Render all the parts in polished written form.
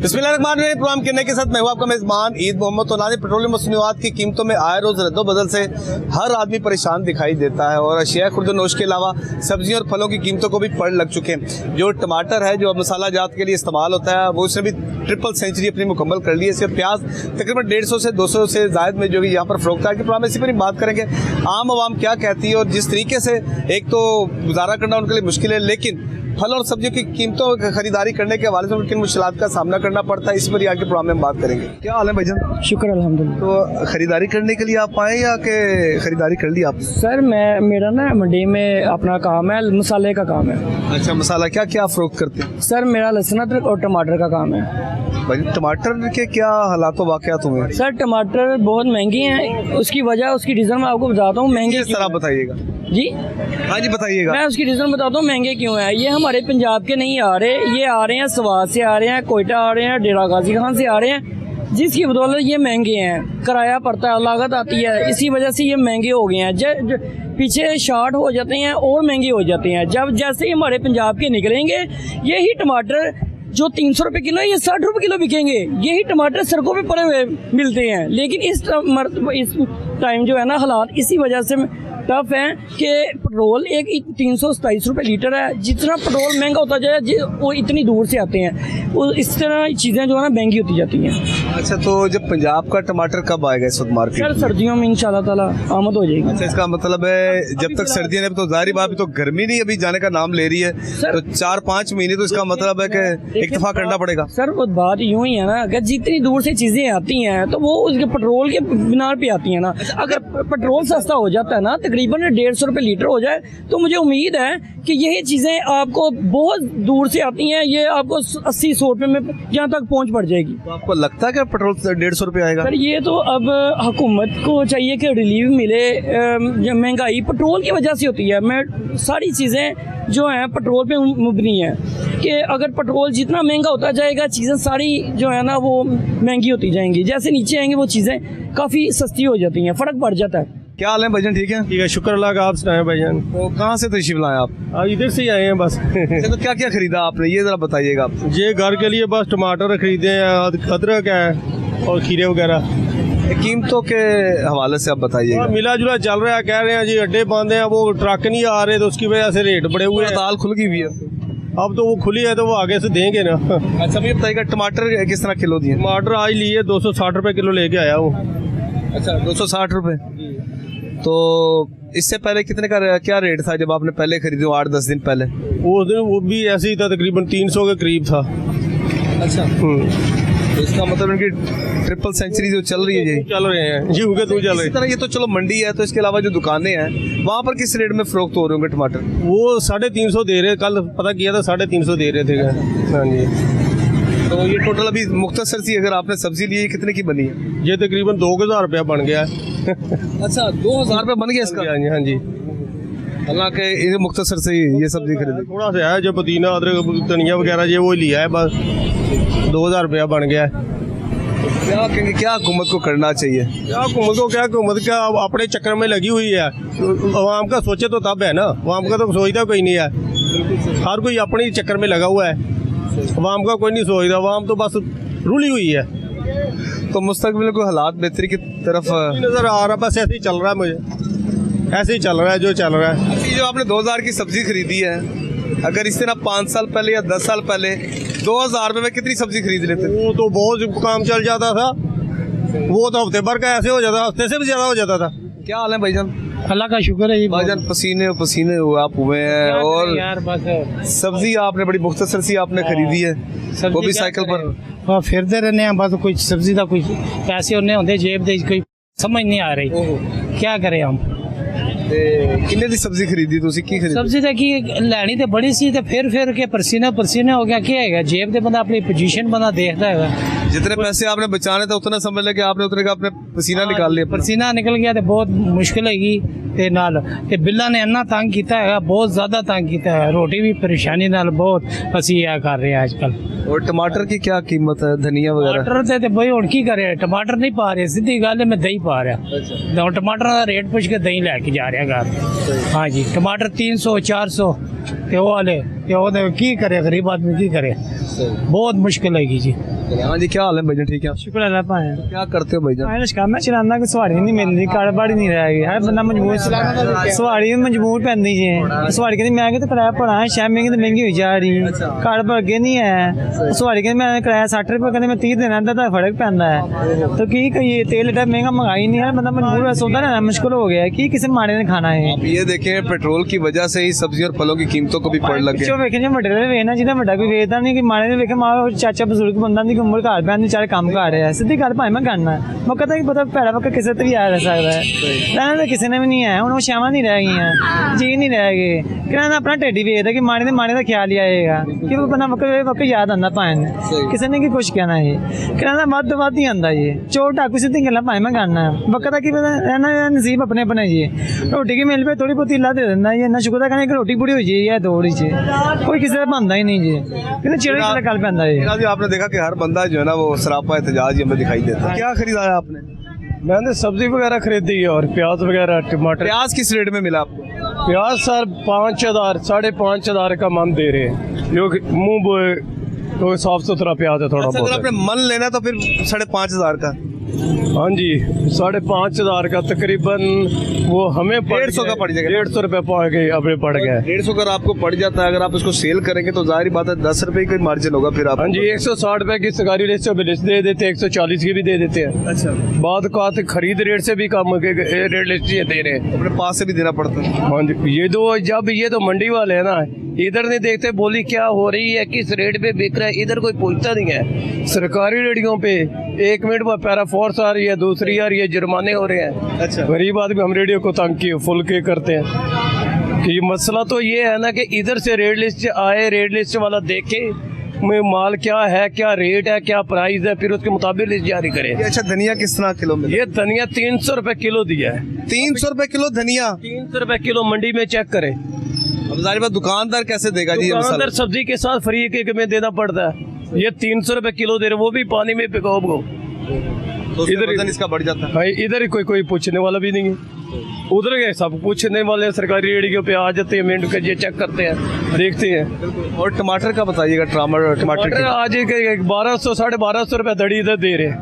बिस्मिल्लाहिर्रहमानिर्रहीम। प्रोग्राम करने के साथ मैं हूं आपका मेजबान ईद मोहम्मद। तो नाज़रीन, पेट्रोलियम मसनूआत की कीमतों में आए रोज़ रद्दोबदल से हर आदमी परेशान दिखाई देता है और अशिया खुर्दनोश के अलावा सब्जियों और फलों की कीमतों को भी पड़ लग चुके हैं। जो टमाटर है जो मसाला जात के लिए इस्तेमाल होता है वो उसने भी ट्रिपल सेंचुरी अपनी मुकम्मल कर ली है। इसके प्याज तकरीबन 150 से 200 से ज़ायद में जो कि यहाँ पर फ़रोख्त है कि प्रोग्राम इसी पर ही बात करेंगे। आम आवाम क्या कहती है और जिस तरीके से एक तो गुजारा करना उनके लिए मुश्किल है, लेकिन फल और सब्जियों की कीमतों की खरीदारी करने के हवाले से किन मुश्किलात का सामना करना पड़ता है, इस पर आगे प्रोग्राम में हम बात करेंगे। क्या हाल है भाईजान? शुक्र अल्हम्दुलिल्लाह। तो खरीदारी करने के लिए आप आए या कि खरीदारी कर ली आप? सर मेरा ना मंडी में अपना काम है, मसाले का काम है। अच्छा, मसाला क्या क्या फ़रोख्त करते हैं? सर मेरा लहसुन अदरक और टमाटर का काम है। भाई टमाटर के क्या हालात वाक़यात हुए? सर टमाटर बहुत महंगे हैं, उसकी वजह उसकी रीज़न मैं आपको बताता हूँ। महंगे किस तरह बताइएगा जी? हाँ जी बताइएगा। मैं उसकी रीज़न बताता हूँ महंगे क्यों है। ये हमारे पंजाब के नहीं आ रहे, ये आ रहे हैं स्वात से आ रहे हैं, कोयटा आ रहे हैं, डेरा गाजी खान से आ रहे हैं, जिसकी बदौलत ये महंगे हैं। किराया पड़ता है, लागत आती है, इसी वजह से ये महंगे हो गए हैं। पीछे शार्ट हो जाते हैं और महंगे हो जाते हैं। जब जैसे ही हमारे पंजाब के निकलेंगे यही टमाटर जो 300 रुपये किलो है ये 60 रुपये किलो बिकेंगे। यही टमाटर सड़कों पे पड़े हुए मिलते हैं। लेकिन इस टाइम जो है ना हालात इसी वजह से टफ है कि पेट्रोल एक 327 रुपये लीटर है। जितना पेट्रोल महंगा होता जाए वो इतनी दूर से आते हैं, वो इस तरह चीज़ें जो है ना महंगी होती जाती हैं। अच्छा, तो जब पंजाब का टमाटर कब आएगा इस वक्त मार्केट? सर सर्दियों में इंशाल्लाह ताला आमद हो जाएगी। अच्छा, इसका मतलब है जब तक सर्दियाँ नहीं, तो जाहिर बात तो गर्मी नहीं अभी जाने का नाम ले रही है, तो 4-5 महीने तो इसका मतलब है कि इत्तेफाक करना पड़ेगा। सर वो बात यूँ ही है ना, अगर जितनी दूर से चीज़ें आती हैं तो वो उसके पेट्रोल के बिनार पे आती हैं ना। अगर पेट्रोल सस्ता हो जाता है ना, तकरीबन 150 रुपये लीटर हो जाए, तो मुझे उम्मीद है कि यही चीज़ें आपको बहुत दूर से आती हैं, ये आपको 80-100 रुपये में यहाँ तक पहुँच पड़ जाएगी। तो आपको लगता है कि पेट्रोल 150 रुपये आएगा? सर ये तो अब हुकूमत को चाहिए कि रिलीफ मिले। महंगाई पेट्रोल की वजह से होती है। मैं सारी चीज़ें जो हैं पेट्रोल पे मुबनी है कि अगर पेट्रोल जितना महंगा होता जाएगा चीज़ें सारी जो है ना वो महंगी होती जाएंगी। जैसे नीचे आएंगे वो चीज़ें काफ़ी सस्ती हो जाती हैं, फ़र्क पड़ जाता है। क्या हाल है भाईजान? ठीक है, ठीक है, शुक्र अल्लाह का। आप सुनाएं भाईजान? तो कहाँ से तशरीफ लाए आप? इधर से ही आए हैं बस। तो क्या क्या खरीदा आपने, ये जरा बताइएगा आप। ये घर के लिए बस टमाटर खरीदे हैं, अदरक है और खीरे वगैरह। कीमतों के हवाले से आप बताइएगा। मिला जुला चल रहा है, कह रहे हैं जी अड्डे बंद हैं, वो ट्रक नहीं आ रहे, तो उसकी वजह से रेट बढ़े हुए हैं। हड़ताल खुल गई भी है अब तो वो खुली है तो वो आगे से देंगे ना। अच्छा, मुझे बताइएगा टमाटर किस तरह किलो दिए? टमाटर आज लिए 260 रुपये किलो लेके आया हूँ। अच्छा, 260 रुपये। तो इससे पहले कितने का क्या रेट था जब आपने पहले खरीदे 8-10 दिन पहले? उस दिन वो भी ऐसे ही था, तकरीबन 300 के करीब था। अच्छा, तो इसका मतलब इनकी ट्रिपल सेंचुरी जो चल रही है ये चल रहे हैं जी, उनके तू चल रहे हैं। ये तो चलो मंडी है, तो इसके अलावा जो दुकानें हैं वहाँ पर किस रेट में फरोख्त हो रहे होंगे टमाटर? वो 350 दे रहे, कल पता किया था 350 दे रहे थे। हाँ जी। तो ये टोटल अभी मुख्तसर सी अगर आपने सब्जी ली है कितने की बनी है? ये तकरीबन 2000 रुपया बन गया है। अच्छा, 2000 रुपये बन गया इसका? हाँ जी। हालांकि ये मुख्तसर से ये सब्जी खरीदी। थोड़ा सा है जो पुदीना अदरक धनिया वगैरह ये वो लिया है, बस 2000 रुपया बन गया है। क्या कहेंगे, क्या हुकूमत को करना चाहिए? क्या हुकूमत को, क्या हुकूमत क्या अपने चक्कर में लगी हुई है। आवाम का सोचे तो तब है ना, आवाम का तो सोचता कोई नहीं है। हर कोई अपने चक्कर में लगा हुआ है, आवाम का कोई नहीं सोचता। आवाम तो बस रुली हुई है। तो मुस्तकबिल को हालात बेहतरी की तरफ नजर आ रहा, बस ऐसे ही चल रहा है, मुझे ऐसे ही चल रहा है जो चल रहा है। अभी जो आपने 2000 की सब्जी खरीदी है, अगर इससे ना 5 साल पहले या 10 साल पहले 2000 रुपये में कितनी सब्जी खरीद लेते? वो तो बहुत काम चल जाता था, वो तो हफ्ते भर का ऐसे हो जाता, हफ्ते से भी ज्यादा हो जाता था। क्या हाल है भाईजान? अल्लाह का शुक्र है भाईजान, पसीने पसीने हुए आप हुए हैं और यार बस सब्जी आपने बड़ी मुख्तसर सी आपने खरीदी है, वो भी साइकिल पर। हाँ फिरते रहने हैं बस, कोई सब्जी का कोई पैसे होने होंगे जेब दे, कोई समझ नहीं आ रही क्या करें हम। किन्ने दी सब्जी खरीदी तुसी? की खरीदी सब्जी तो की लैनी तो बड़ी सी, तो फिर के पसीने हो गया, क्या है जेब दे बंदा अपनी पोजीशन बंदा देखता है। जितने पैसे आपने बचाने थे उतना समझ ले कि आपने उतने का अपने पसीना निकाल लिया। पसीना निकल गया तो बहुत मुश्किल हैगी ते नाल ते बिल्ला ने इन्ना तंग किया है, बहुत ज्यादा तंग किया है। रोटी भी परेशानी नाल बहुत असी कर रहे हैं आजकल। और टमाटर की क्या कीमत है, धनिया वगैरह? टमाटर ते भाई हुण की करे, टमाटर नहीं पा रहे, सीधी गल है मैं दही पा रहा। टमाटर का रेट पुछ के दही लैके जा रहा घर। हाँ जी, टमाटर 300-400 ते वो वाले की करे, गरीब आदमी की करे, बहुत मुश्किल हैगी जी। हाँ जी, क्या हाल है भाईजान, ठीक है? शुक्र अल्लाह पाए क्या करते हो भाईजान? आयरश का मैं चलाना कि सवारी नहीं मिल रही, कारोबार नहीं रह गई, हर बंदा मजबूर सवारी मजबूर पैंदी जी। सवारी कहती मैं तो किराया भरा है, शायद महंगी तो महंगी हुई जा रही है, कारोबार अगे नहीं है। सवारी कहती मैं किराया 60 रुपये कहते मैं 30 देना, तो फर्क पैंदा है। तो की ये तेल इतना महंगा मंगाई नहीं है, बंदा मजबूर है, सौदा लेना मुश्किल हो गया है कि किसी माड़े ने खाना है। आप ये देखें, पेट्रोल की वजह से ही सब्जी और फलों की कीमतों को भी पड़ लग गया। वेखे जो वड्डे वेखना जिन्हें वड्डा कोई वेचदा नहीं, कि माड़े ने वेखे मां चाचा बजुर्ग बंदा की उम्र घर पैंदी चाहे काम कर रहा है, सीधी गल भाई मैं करना मैं कहता कि पता भैड़ा पक्का किसी तो भी आ रह सकता है, रहना तो किसी ने भी नहीं है। हूँ वो शावां नहीं रह गई, जी नहीं रह गए, कहना अपना ढेडी वेचदा कि माड़े का ख्याल ही आएगा कि वो बना वक्त याद आंदा भाएं किसी ने की कुछ कहना है, कहना वध ही आंदा जी। चोर डाकू सीधी गल्लां भाई मैं करना वक्त का की रहना नसीब अपने अपने जी। रोटी की मिल पे थोड़ी बहुत हिला दे देना जी, इन्ना शुक्र है कि रोटी पूरी हो जाए दौड़ी च, कोई किसी का बनता ही नहीं जी, कहते चिड़े गल पैंदा जी। आपने देखा कि हर बंदा जो है ना वो सरापा एहतजाज हमें दिखाई देता है। क्या खरीदा है आपने? मैंने सब्जी वगैरह खरीदी है और प्याज वगैरह टमाटर। प्याज किस रेट में मिला आपको? प्याज सर 5,000 5,500 का मन दे रहे हैं, जो कि मुंह तो साफ सुथरा प्याज है थोड़ा अच्छा, अगर बहुत। आपने मन लेना तो फिर 5,500 का। हाँ जी, 5,500 का तकरीबन वो हमें 150 का पड़ जाएगा। 150 रुपये पड़ गए, अब पड़ गया। 150 अगर आपको पड़ जाता है, अगर आप इसको सेल करेंगे तो जाहिर बात है 10 रुपए का मार्जिन होगा फिर आप। हाँ जी, 160 रुपए की सरकारी रेट से दे देते हैं, 140 की भी दे देते हैं। अच्छा, बाद का खरीद रेट से भी कम रेट लिस्ट दे रहे हैं, अपने पास से भी देना पड़ता है। हाँ जी, ये तो मंडी वाले है ना, इधर नहीं देखते बोली क्या हो रही है, किस रेट पे बिक रहा है, इधर कोई पूछता नहीं है। सरकारी रेडियो पे 1 मिनट में पैराफोर्स आ रही है, दूसरी आ रही है, जुर्माने हो रहे हैं। अच्छा, गरीब आदमी हम रेडियो को तंग किए फुल के करते हैं कि मसला तो ये है ना कि इधर से रेट लिस्ट आए, रेट लिस्ट वाला देखे में माल क्या है, क्या रेट है, क्या प्राइस है, फिर उसके मुताबिक लिस्ट जारी करे। अच्छा, धनिया किस तरह किलो में? ये धनिया 300 रुपए किलो दिया है। 300 रुपए किलो धनिया? 300 रुपए किलो मंडी में चेक करे। अब जाहिर बात दुकानदार कैसे देगा जी? दुकानदार सब्जी के साथ फ्री एक में देना पड़ता है, ये 300 रुपए किलो दे रहे, वो भी पानी में भिगो भगो। तो इधर इसका बढ़ जाता है भाई, इधर ही कोई पूछने वाला भी नहीं है, उधर के सब पूछने वाले सरकारी रेडियो पे आ जाते हैं, मिनट के ये चेक करते हैं, देखते हैं। और टमाटर का बताइएगा, टमाटर आज 1200 1250 रुपए धड़ी इधर दे रहे हैं।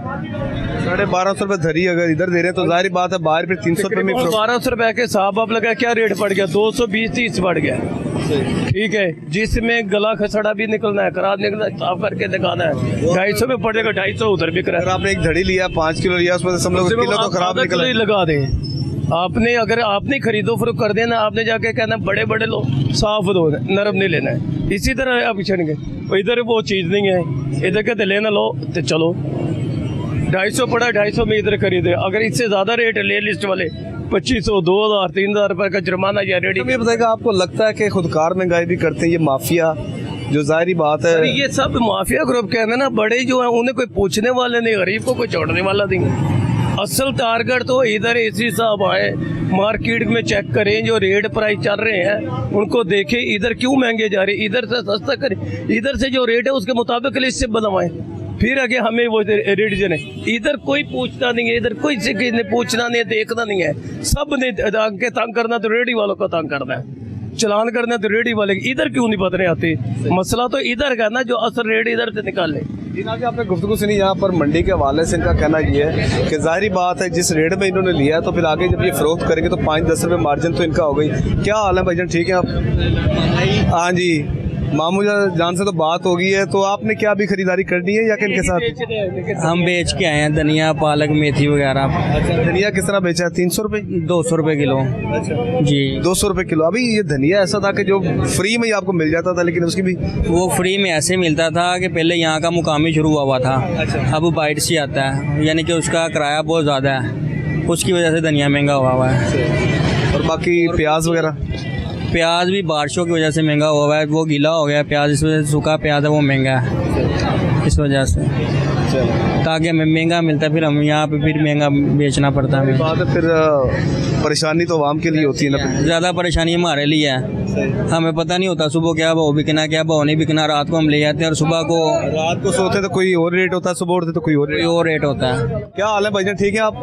1250 रुपए धरी अगर इधर दे रहे हैं तो जाहिर बात है बाहर फिर 300 रुपए में। 1200 रुपए के हिसाब आप लगा क्या रेट बढ़ गया, 220-30 बढ़ गया। ठीक है, जिसमें गला खसड़ा भी निकलना है, खराब निकलना है, साफ करके दिखाना है, 250 में पड़ेगा, 250 उधर बिक रहा है। अगर आपने एक धड़ी लिया 5 किलो लिया, उसमें से समझ लो किलो तो खराब निकला। लगा दें आपने, अगर आपने खरीदो फरोख्त कर देना, आपने जाके कहना बड़े बड़े लो, साफ दो, नरम नहीं लेना है। इसी तरह आप छन गए, इधर वो चीज़ नहीं है, इधर कहते लेना लो तो चलो, 250 पड़ा 250 में इधर खरीदे। अगर इससे ज़्यादा रेट ले लिस्ट वाले 2500 2000 3000 रुपए का जुर्माना या रेडी। ये बताएगा, आपको लगता है कि खुदकार महंगाई भी करते हैं ये माफिया, जो जाहिर बात है ये सब माफिया ग्रुप के हैं ना, बड़े जो है उन्हें कोई पूछने वाले नहीं, गरीब को कोई छोड़ने वाला नहीं। असल टारगेट तो इधर एसी साहब आए, मार्केट में चेक करें जो रेट प्राइस चल रहे हैं उनको देखें, इधर क्यों महंगे जा रहे हैं, इधर से सस्ता करें, इधर से जो रेट है उसके मुताबिक लिस्ट बनवाएं, फिर आगे हमें वो रेडिजन है। इधर कोई पूछता नहीं है, इधर कोई से किसी ने पूछना नहीं है, देखना नहीं है, सब ने आगे तंग करना तो रेडी वालों को तंग करना है, चलान करना तो रेडी वाले। इधर क्यों नहीं बदलने आते, मसला तो इधर का ना, जो असल रेट इधर से निकाले। आपने गुफ्तगू सुनी यहाँ पर मंडी के हवाले से, इनका कहना ये है कि जाहिर बात है जिस रेट में इन्होंने लिया तो फिर आगे जब ये फरोख्त करेंगे तो 5-10 रुपये मार्जिन तो इनका हो गई। क्या हाल है भाईजान, ठीक है आप? हाँ जी, मामूजा जान से तो बात होगी है, तो आपने क्या अभी खरीदारी करनी है या किन के साथ? हम बेच के आए हैं धनिया, पालक, मेथी वगैरह। अच्छा, धनिया किस तरह बेचा है? 300 रुपये? 200 रुपये किलो। अच्छा जी, 200 रुपये किलो। अभी ये धनिया ऐसा था कि जो फ्री में ही आपको मिल जाता था, लेकिन उसकी भी वो फ्री में ऐसे मिलता था कि पहले यहाँ का मुकामी शुरू हुआ था, अब बाइट से आता है, यानी कि उसका किराया बहुत ज़्यादा है, उसकी वजह से धनिया महंगा हुआ है। और बाकी प्याज वगैरह? प्याज भी बारिशों की वजह से महंगा हुआ है, वो गीला हो गया प्याज, इस वजह से सूखा प्याज है वो महंगा है, इस वजह से ताकि हमें महंगा मिलता है, फिर हम यहाँ पे फिर महंगा बेचना पड़ता है हमें। बात है फिर परेशानी तो आवाम के लिए होती है ना। ज़्यादा परेशानी हमारे लिए है, हमें पता नहीं होता सुबह क्या भाव बिकना, क्या भाव नहीं बिकना। रात को हम ले जाते हैं और सुबह को, रात को सोते तो कोई और रेट होता है, सुबह उठते तो कोई और रेट होता है। क्या हाल है भाईजान, ठीक है आप?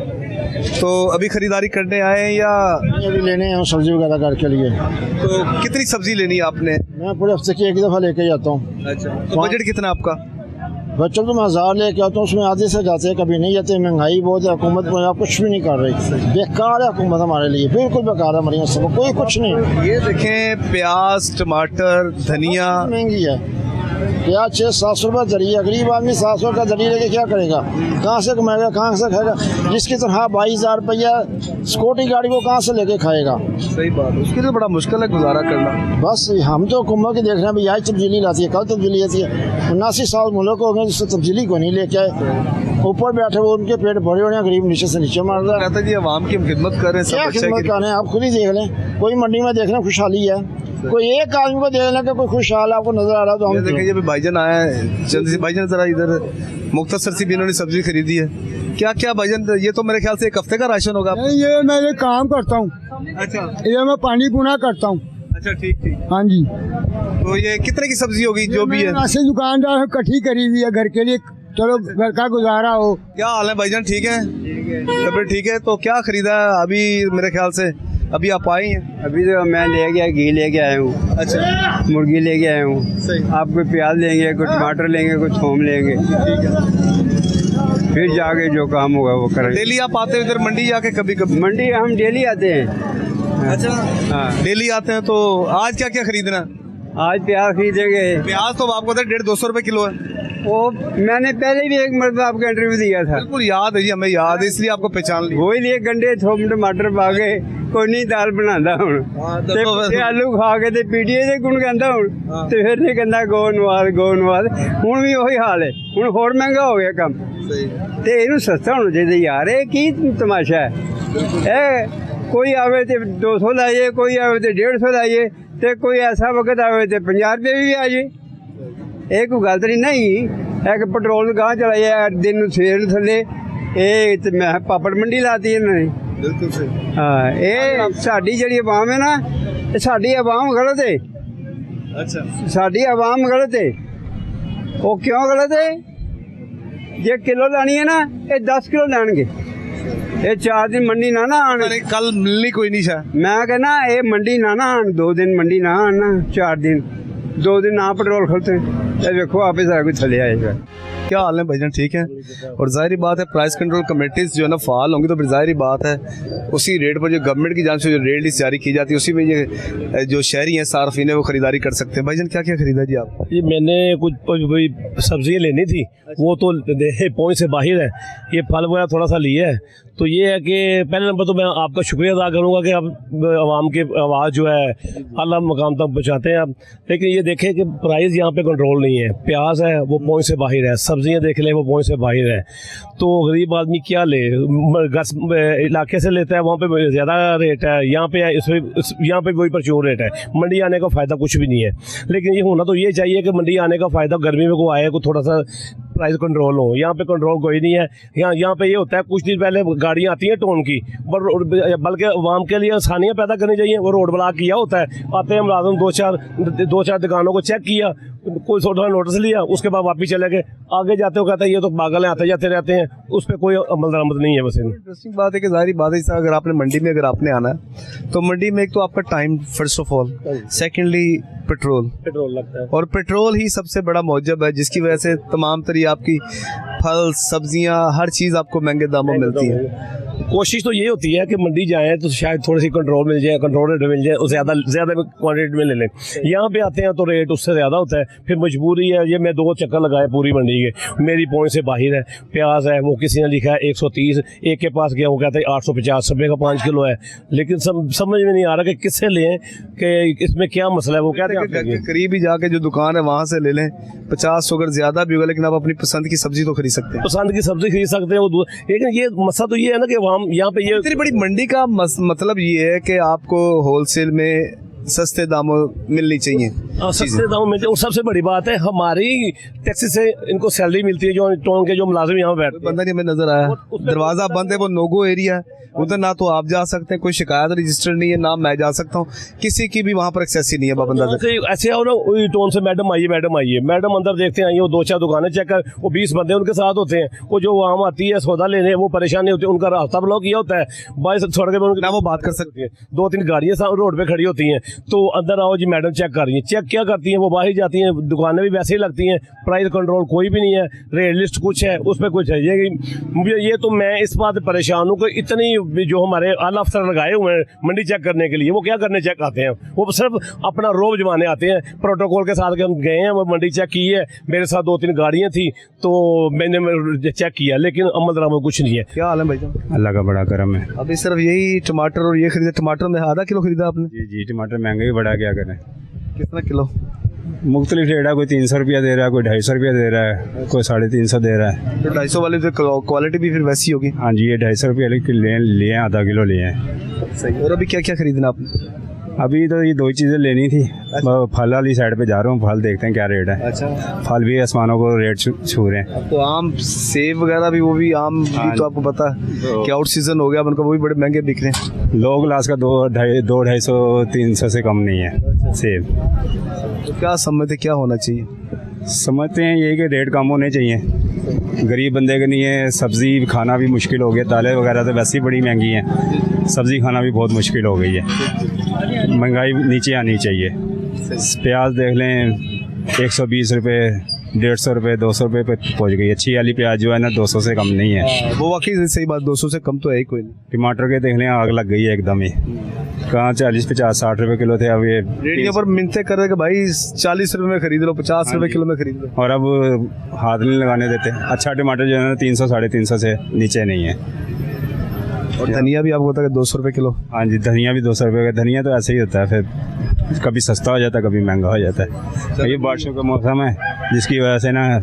तो अभी खरीदारी करने आए हैं या अभी लेने हैं सब्जी वगैरह घर के लिए? तो कितनी सब्जी लेनी है आपने? मैं पूरे हफ्ते की एक दफ़ा लेके जाता हूँ। अच्छा, तो बजट कितना आपका? बच्चों तो मैं 1000 लेके आता हूँ, उसमें आधे से जाते हैं, कभी नहीं जाते। महंगाई बहुत है, हुकूमत पंजाब कुछ भी नहीं कर रही, बेकार है हुकूमत हमारे लिए, बिल्कुल बेकार है हमारे सब, कोई कुछ नहीं। ये देखें प्याज, टमाटर, धनिया महंगी है, प्याज 600-700 रुपये दरी है, गरीब आदमी 700 का दरी लेके क्या करेगा, कहाँ से कमाएगा, कहाँ से खाएगा। जिसकी तरह 22,000 रुपया स्कूटी गाड़ी को कहाँ से लेके खाएगा। सही बात है, उसके लिए बड़ा मुश्किल है गुजारा करना। बस हम तो हुकूमत के देख रहे हैं भाई, आज तब्दीली लाती है, कल तब्दीली आती है। 79 साल मुल्क हो गए जिससे तब्दीली को नहीं लेके आए, ऊपर बैठे वो उनके पेट भरे होने, गरीब नीचे से नीचे मार रहा है। कहता जी आवाम की हम खिदमत कर रहे हैं, क्या सब अच्छा खिदमत कर रहे हैं, आप खुद ही देख लें। कोई मंडी में देख लें खुशहाली है, कोई एक आदमी को देख लें कि कोई खुशहाल आपको नजर आ रहा है तो ये हम देखिए, ये भाईजान आया है जल्दी से। भाईजान जरा इधर मुख्तसर सी भी इन्होंने सब्जी खरीदी है। क्या क्या भाईजान, ये तो मेरे ख्याल से एक हफ्ते का राशन होगा। नहीं, ये मैं ये काम करता हूँ, अच्छा ये मैं पानी गुना करता हूँ। अच्छा, ठीक ठीक। हाँ जी, तो ये कितने की सब्जी होगी जो भी है? ऐसे दुकानदार इकट्ठी करी हुई है घर के लिए, चलो घर का गुजारा हो। क्या हाल है भाईजान, ठीक है? तबीयत ठीक है? तो क्या खरीदा है अभी? मेरे ख्याल से अभी आप आए हैं। अभी तो मैं ले गया, घी लेके आया हूँ, अच्छा, मुर्गी लेके आया हूँ। सही। आप कोई प्याज लेंगे, कुछ टमाटर लेंगे, कुछ थोम लेंगे, ठीक है। फिर जाके जो काम होगा वो करेंगे। डेली आप आते हैं इधर मंडी जाके? कभी कभी मंडी हम डेली आते हैं। अच्छा, हाँ, डेली आते हैं। तो आज क्या क्या खरीदना? आज प्याज खरीदेंगे। प्याज तो आपको 150-200 रुपए किलो है। वो मैंने पहले भी एक मरतबा आपको इंटरव्यू दिया था, बिल्कुल याद है जी, हमें याद है, इसलिए आपको पहचान लिया। वही लिए गंढे थोम टमाटर पा के कोई नहीं दाल बनाता हूँ, ते आलू खा के ते पीटीए ਦੇ ਗੁਣ ਕਹਿੰਦਾ ਹੁਣ ਤੇ ਫਿਰ ਨਹੀਂ ਕਹਿੰਦਾ ਗੋਨਵਾਦ ਹੁਣ ਵੀ ਉਹੀ ਹਾਲ ਹੈ। ਹੁਣ ਹੋਰ ਮਹਿੰਗਾ ਹੋ ਗਿਆ ਕੰਮ, ਤੇ ਇਹਨੂੰ ਸਸਤਾ ਹੋਣਾ ਚਾਹੀਦਾ ਯਾਰ। ਇਹ ਕੀ ਤਮਾਸ਼ਾ ਹੈ? ਇਹ ਕੋਈ ਆਵੇ ਤੇ 200 ਲਾਈਏ, ਕੋਈ ਆਵੇ ਤੇ 150 ਲਾਈਏ, ਤੇ ਕੋਈ ਐਸਾ ਵਕਤ ਆਵੇ ਤੇ 50 ਰੁਪਏ ਵੀ ਆ ਜੇ। ਇਹ ਕੋਈ ਗੱਲ ਤਾਂ ਨਹੀਂ ਹੈ ਕਿ ਪੈਟਰੋਲ ਗਾਂ ਚਲਾਇਆ ਦਿਨ ਨੂੰ ਸਵੇਰ ਨੂੰ ਥੱਲੇ। ਇਹ ਤੇ ਮੈਂ ਪਾਪੜ ਮੰਡੀ ਲਾਤੀ ਇਹਨਾਂ ਨੇ। बिल्कुल सही। ਹਾਂ, ਇਹ ਸਾਡੀ ਜਿਹੜੀ ਆਵਾਮ ਹੈ ਨਾ, ਇਹ ਸਾਡੀ ਆਵਾਮ ਗਲਤ ਹੈ। अच्छा, ਸਾਡੀ ਆਵਾਮ ਗਲਤ ਹੈ। ਉਹ ਕਿਉਂ ਗਲਤ ਹੈ? ਜੇ ਕਿਲੋ ਲੈਣੀ ਹੈ ਨਾ, ਇਹ 10 ਕਿਲੋ ਲੈਣਗੇ। ਇਹ 4 ਦਿਨ ਮੰਡੀ ਨਾ ਆਣ। अरे कल मिलनी कोई नहीं शायद। ਮੈਂ ਕਹਿੰਦਾ ਇਹ ਮੰਡੀ ਨਾ ਆਣ, 2 ਦਿਨ ਮੰਡੀ ਨਾ ਆਣ ਨਾ, 4 ਦਿਨ 2 दिन ना पेट्रोल खलते। ये देखो आप सारा कुछ थले आएगा। क्या हाल है भाईजान, ठीक है? और जाहिर बात है प्राइस कंट्रोल कमेटीज जो है ना फाल होंगी, तो फिर जाहिर बात है उसी रेट पर जो गवर्नमेंट की जान से जो रेट लिस्ट जारी की जाती है उसी में ये जो शहरी हैं सार्फिन है वो खरीदारी कर सकते हैं। भाईजान क्या क्या खरीदा जी आप? ये मैंने कुछ सब्जियाँ लेनी थी, वो तो पहुँच से बाहर है। ये फल वगैरह थोड़ा सा लिया है। तो ये है कि पहले नंबर तो मैं आपका शुक्रिया अदा करूँगा कि आप आवाम की आवाज़ जो है अल्लाह मकाम तक पहुँचाते हैं आप। लेकिन ये देखें कि प्राइस यहाँ पे कंट्रोल नहीं है। प्याज है वो पहुँच से बाहर है, सब्जियाँ देख लें वो पहुँच से बाहर है। तो गरीब आदमी क्या ले, इलाके से लेता है वहाँ पे ज़्यादा रेट है, यहाँ पे यहाँ पे वही परचून रेट है। मंडी आने का फ़ायदा कुछ भी नहीं है। लेकिन ये होना तो ये चाहिए कि मंडी आने का फ़ायदा गर्मी में को आए, को थोड़ा सा प्राइस कंट्रोल हो। यहाँ पे कंट्रोल कोई नहीं है। यहाँ पे ये होता है कुछ दिन पहले गाड़ियाँ आती हैं टोन की, बल्कि आवाम के लिए आसानियाँ पैदा करनी चाहिए। वो रोड ब्लॉक किया होता है, आते हैं मुलाजिम दो चार दुकानों को चेक किया, कोई थोड़ा नोटिस लिया, उसके बाद वापिस चले गए। आगे जाते हो कहता है ये तो पागल है, आते जाते रहते हैं, उस पर कोई अमल दरामद नहीं है। बस इंटरेस्टिंग बात है कि जाहिर बात है अगर आपने मंडी में अगर आपने आना है तो मंडी में एक तो आपका time first of all, secondly petrol लगता है। और पेट्रोल ही सबसे बड़ा मौजब है जिसकी वजह से तमाम तरी आपकी फल सब्जियां हर चीज़ आपको महंगे दामों में मिलती है। कोशिश तो ये होती है कि मंडी जाएं तो शायद थोड़ी सी कंट्रोल मिल जाए, कंट्रोल रेट मिल जाए, और ज़्यादा क्वांटिटी में ले लें। यहाँ पे आते हैं तो रेट उससे ज़्यादा होता है, फिर मजबूरी है। ये मैं 2 चक्कर लगाए पूरी मंडी के, मेरी पहुँच से बाहर है। प्याज है वो किसी ने लिखा है 130, एक के पास गया वो कहता है 850 रुपये का 5 किलो है। लेकिन समझ में नहीं आ रहा कि किससे लें, कि इसमें क्या मसला है। वो कहते हैं करीब ही जाके जो दुकान है वहाँ से ले लें, 50 अगर ज़्यादा भी होगा, लेकिन आप अपनी पसंद की सब्जी तो खरीद सकते हैं। पसंद की सब्जी खरीद सकते हैं वो। लेकिन ये मसला तो ये है ना कि हम यहाँ पे ये इतनी बड़ी मंडी का मतलब ये है कि आपको होलसेल में सस्ते दामों मिलनी चाहिए, सस्ते दामों मिलते हैं। और सबसे बड़ी बात है हमारी टैक्सी से इनको सैलरी मिलती है, जो टोन के जो मुलाजिम यहाँ बैठते हैं। बंदा नहीं हमें नजर आया, दरवाजा बंद है, वो नोगो एरिया है, उधर ना तो आप जा सकते हैं, कोई शिकायत रजिस्टर नहीं है, ना मैं जा सकता हूँ, किसी की भी वहाँ पर एक्सेस ही नहीं है। बंदा ऐसे आओ ना टोन से मैडम आइए मैडम अंदर देखते हैं, वो 2-4 दुकानें चेक कर, वो 20 बंदे उनके साथ होते हैं। वो जो वहाँ आती है सौदा लेने, वो परेशानी होती है, उनका रास्ता ब्लॉक किया होता है, बाइस छोड़ के ना वो बात कर सकते हैं। 2-3 गाड़ियाँ रोड पे खड़ी होती हैं, तो अंदर आओ जी मैडम चेक कर रही हैं। चेक क्या करती हैं, वो बाहर जाती हैं, दुकानें भी वैसे ही लगती हैं, प्राइस कंट्रोल कोई भी नहीं है, रेट लिस्ट कुछ है, उस पर कुछ है। ये तो मैं इस बात पर परेशान हूँ कि इतनी जो हमारे आला अफसर लगाए हुए हैं मंडी चेक करने के लिए, वो क्या करने चेक आते हैं? वो सिर्फ अपना रोब जमाने आते हैं। प्रोटोकॉल के साथ हम गए हैं, वो मंडी चेक की है, मेरे साथ 2-3 गाड़ियाँ थी तो मैंने चेक किया, लेकिन अमल दरामद कुछ नहीं है। क्या हाल है भाईजान? अल्लाह का बड़ा करम है। अभी सिर्फ यही टमाटर और ये खरीदा, टमाटर में आधा किलो खरीदा आपने? जी टमाटर महंगे भी बढ़ा, क्या करें। कितना किलो? मुख्तलिफ रेट है, कोई 300 रुपया दे रहा है, कोई 250 रुपया दे रहा है, कोई 350 दे रहा है। तो 250 वाली तो क्वालिटी भी फिर वैसी होगी। हाँ जी, ये 250 रुपया लिए हैं, आधा किलो लिए हैं। सही। और अभी क्या क्या खरीदना आपने? अभी तो ये 2 चीज़ें लेनी थी। फल वाली साइड पे जा रहा हूँ, फल देखते हैं क्या रेट है। अच्छा। फल भी आसमानों को रेट छू रहे हैं। तो आम, सेब वगैरह भी, वो भी आम भी तो आपको पता है कि आउट सीजन हो गया उनका, वो भी बड़े महंगे बिक रहे हैं। लो क्लास का 200-250-300 से कम नहीं है सेब। तो क्या समझते, क्या होना चाहिए? समझते हैं यही कि रेट कम होने चाहिए, गरीब बंदे के लिए सब्ज़ी खाना भी मुश्किल हो गया। दालें वगैरह तो वैसे ही बड़ी महंगी हैं, सब्ज़ी खाना भी बहुत मुश्किल हो गई है। महंगाई नीचे आनी चाहिए। प्याज देख लें, 120 रुपये, 150 रुपये, 200 रुपये पे पहुँच गई। अच्छी वाली प्याज जो है ना 200 से कम नहीं है। वो वाकई सही बात, 200 से कम तो है ही कोई नहीं। टमाटर के देख लें, आग लग गई है एकदम ही। कहाँ 40-50-60 रुपये किलो थे, अब ये रेडियो पर मिलते कर रहे कि भाई 40 रुपये में खरीद लो, 50 रुपये किलो में खरीद लो, और अब हाथ नहीं लगाने देते। अच्छा टमाटर जो है ना 300-350 से नीचे नहीं है। और धनिया भी आपको होता है 200 रुपये किलो। हाँ जी, धनिया भी 200 रुपये का। धनिया तो ऐसे ही होता है, फिर कभी सस्ता हो जाता है, कभी महंगा हो जाता है। ये बारिशों का मौसम है, जिसकी वजह से ना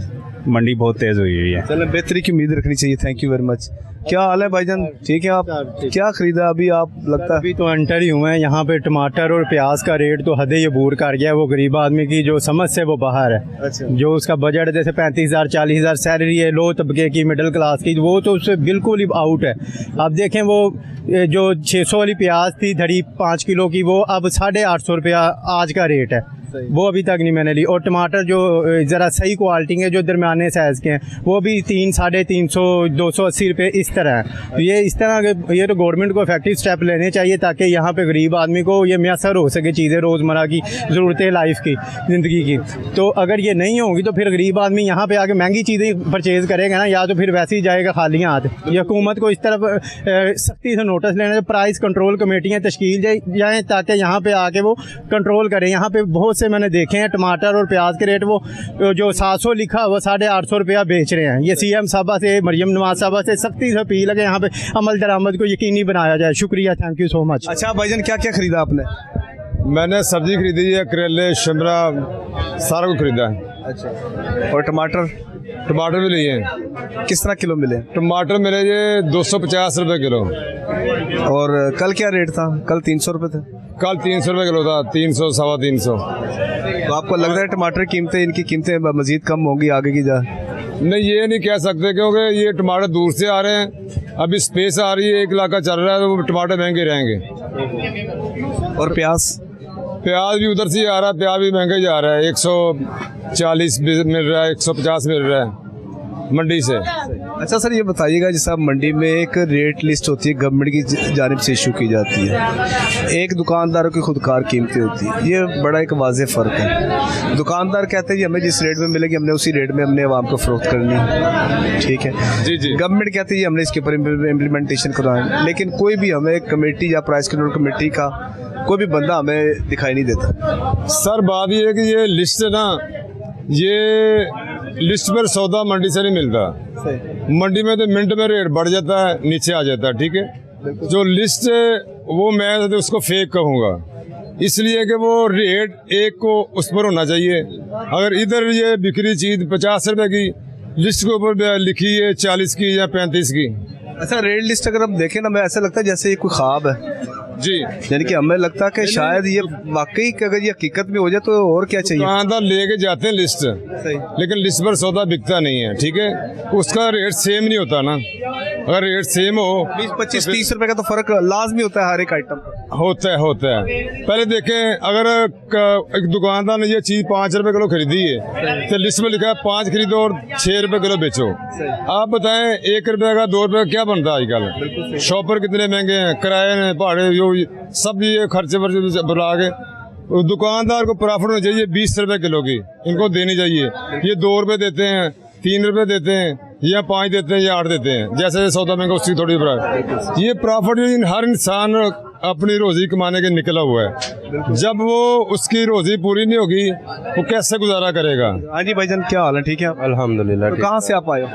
मंडी बहुत तेज़ हुई हुई है। चलो, बेहतरी की उम्मीद रखनी चाहिए। Thank you very much. क्या हाल है भाईजान? ठीक है। आप क्या खरीदा अभी? आप लगता है अभी तो एंटर ही हुए हैं यहाँ पे। टमाटर और प्याज का रेट तो हद ही बूर कर गया है। वो गरीब आदमी की जो समझ से वो बाहर है। अच्छा। जो उसका बजट जैसे 35,000 40,000 सैलरी है, लो तबके की, मिडिल क्लास की, वो तो उससे बिल्कुल ही आउट है। आप देखें, वो जो 600 वाली प्याज थी धड़ी 5 किलो की, वो अब 850 रुपया आज का रेट है। वो अभी तक नहीं मैंने ली। और टमाटर जो ज़रा सही क्वालिटी के, जो दरमियाने साइज़ के हैं, वो भी 300-350, 280 रुपये इस तरह है। तो ये इस तरह के, ये तो गवर्नमेंट को इफेक्टिव स्टेप लेने चाहिए ताकि यहाँ पे गरीब आदमी को ये मैसर हो सके चीज़ें, रोज़मर्रा की ज़रूरतें लाइफ की, ज़िंदगी की। तो अगर ये नहीं होंगी तो फिर गरीब आदमी यहाँ पे आके महंगी चीज़ें परचेज़ करेगा ना, या तो फिर वैसे ही जाएगा खाली हाथ। ये हुकूमत को इस तरफ सख्ती से नोटिस लेना चाहिए, प्राइस कंट्रोल कमेटियाँ तश्कील जाएँ ताकि यहाँ पे आके वो कंट्रोल करें। यहाँ पे बहुत से मैंने देखे हैं टमाटर और प्याज के रेट, वो जो 700 लिखा वो 850 रुपया बेच रहे हैं। ये CM साहबा से, मरियम नवाज साहबा से सख्ती से अपील है कि यहाँ पे अमल दरामद को यकीनी बनाया जाए। शुक्रिया, थैंक यू सो मच। अच्छा भाईजान, क्या क्या खरीदा आपने? मैंने सब्जी खरीदी है, करेले, शिमला, सारा कुछ खरीदा है। अच्छा। और टमाटर? टमाटर भी लिए हैं। किस तरह किलो मिले? टमाटर मिले ये 250 रुपये किलो। और कल क्या रेट था? कल 300 रुपये थे। कल 300 रुपये किलो था, 300, 350। तो आपको लग रहा है टमाटर की कीमतें, इनकी कीमतें मजीद कम होंगी आगे की जा? नहीं, ये नहीं कह सकते क्योंकि ये टमाटर दूर से आ रहे हैं। अभी स्पेस आ रही है, 1 लाख का चल रहा है, तो टमाटर महंगे रहेंगे। और प्याज? प्याज भी उधर से आ रहा है, प्याज भी महंगा जा रहा है। 140 मिल रहा है, 150 मिल रहा है मंडी से। अच्छा सर, ये बताइएगा, जैसे आप मंडी में एक रेट लिस्ट होती है, गवर्नमेंट की जानिब से इशू की जाती है, एक दुकानदारों की खुदकार कीमतें होती है, ये बड़ा एक वाज़ेह फ़र्क है। दुकानदार कहते हैं कि हमें जिस रेट में मिलेगी हमने उसी रेट में हमने आवाम को फ़रोख्त करनी है, ठीक है जी जी। गवर्नमेंट कहती है हमने इसके ऊपर इम्प्लीमेंटेशन करवाना, लेकिन कोई भी हमें कमेटी या प्राइस कंट्रोल कमेटी का कोई भी बंदा हमें दिखाई नहीं देता। सर बात ये है कि ये लिस्ट है ना, ये लिस्ट पर सौदा मंडी से नहीं मिलता। मंडी में तो मिनट में रेट बढ़ जाता है, नीचे आ जाता है, ठीक है। जो लिस्ट है वो मैं तो उसको फेक कहूँगा, इसलिए कि वो रेट एक को उस पर होना चाहिए। अगर इधर ये बिक्री चीज़ 50 रुपये की, लिस्ट के ऊपर लिखी है 40 की या 35 की। अच्छा, रेट लिस्ट अगर हम देखें ना, मैं ऐसा लगता है जैसे ये कोई ख्वाब है जी। यानी कि हमें लगता है कि शायद ये वाकई कि अगर ये हकीकत में हो जाए तो और क्या चाहिए। दुकानदार लेके जाते हैं लिस्ट, लेकिन लिस्ट पर सौदा बिकता नहीं है, ठीक है। उसका रेट सेम नहीं होता ना। अगर रेट सेम हो 20-25-30 रुपए का तो फर्क लाजमी होता है हर एक आइटम पर। होता है। पहले देखें, अगर एक दुकानदार ने ये चीज़ 5 रुपए किलो खरीदी है तो लिस्ट में लिखा है 5 खरीदो और 6 रुपए किलो बेचो। आप बताएं 1 रुपए का 2 रुपए का क्या बनता है आजकल? शॉपर कितने महंगे हैं, किराए भाड़े, सब ये खर्चे वर्चे बुला के उस दुकानदार को प्रॉफिट होना चाहिए 20 रुपए किलो की, इनको देनी चाहिए। ये 2 रुपए देते हैं, 3 रुपए देते हैं, या 5 देते हैं, या 8 देते हैं, जैसे सौदा महंगा उसकी थोड़ी प्रॉफिट। ये प्रॉफिट हर इंसान अपनी रोजी कमाने के निकला हुआ है, जब वो उसकी रोजी पूरी नहीं होगी वो कैसे गुजारा करेगा। हाँ जी भाईजान, क्या हाल है? ठीक है अल्हम्दुलिल्लाह। तो कहाँ से आप आए हो?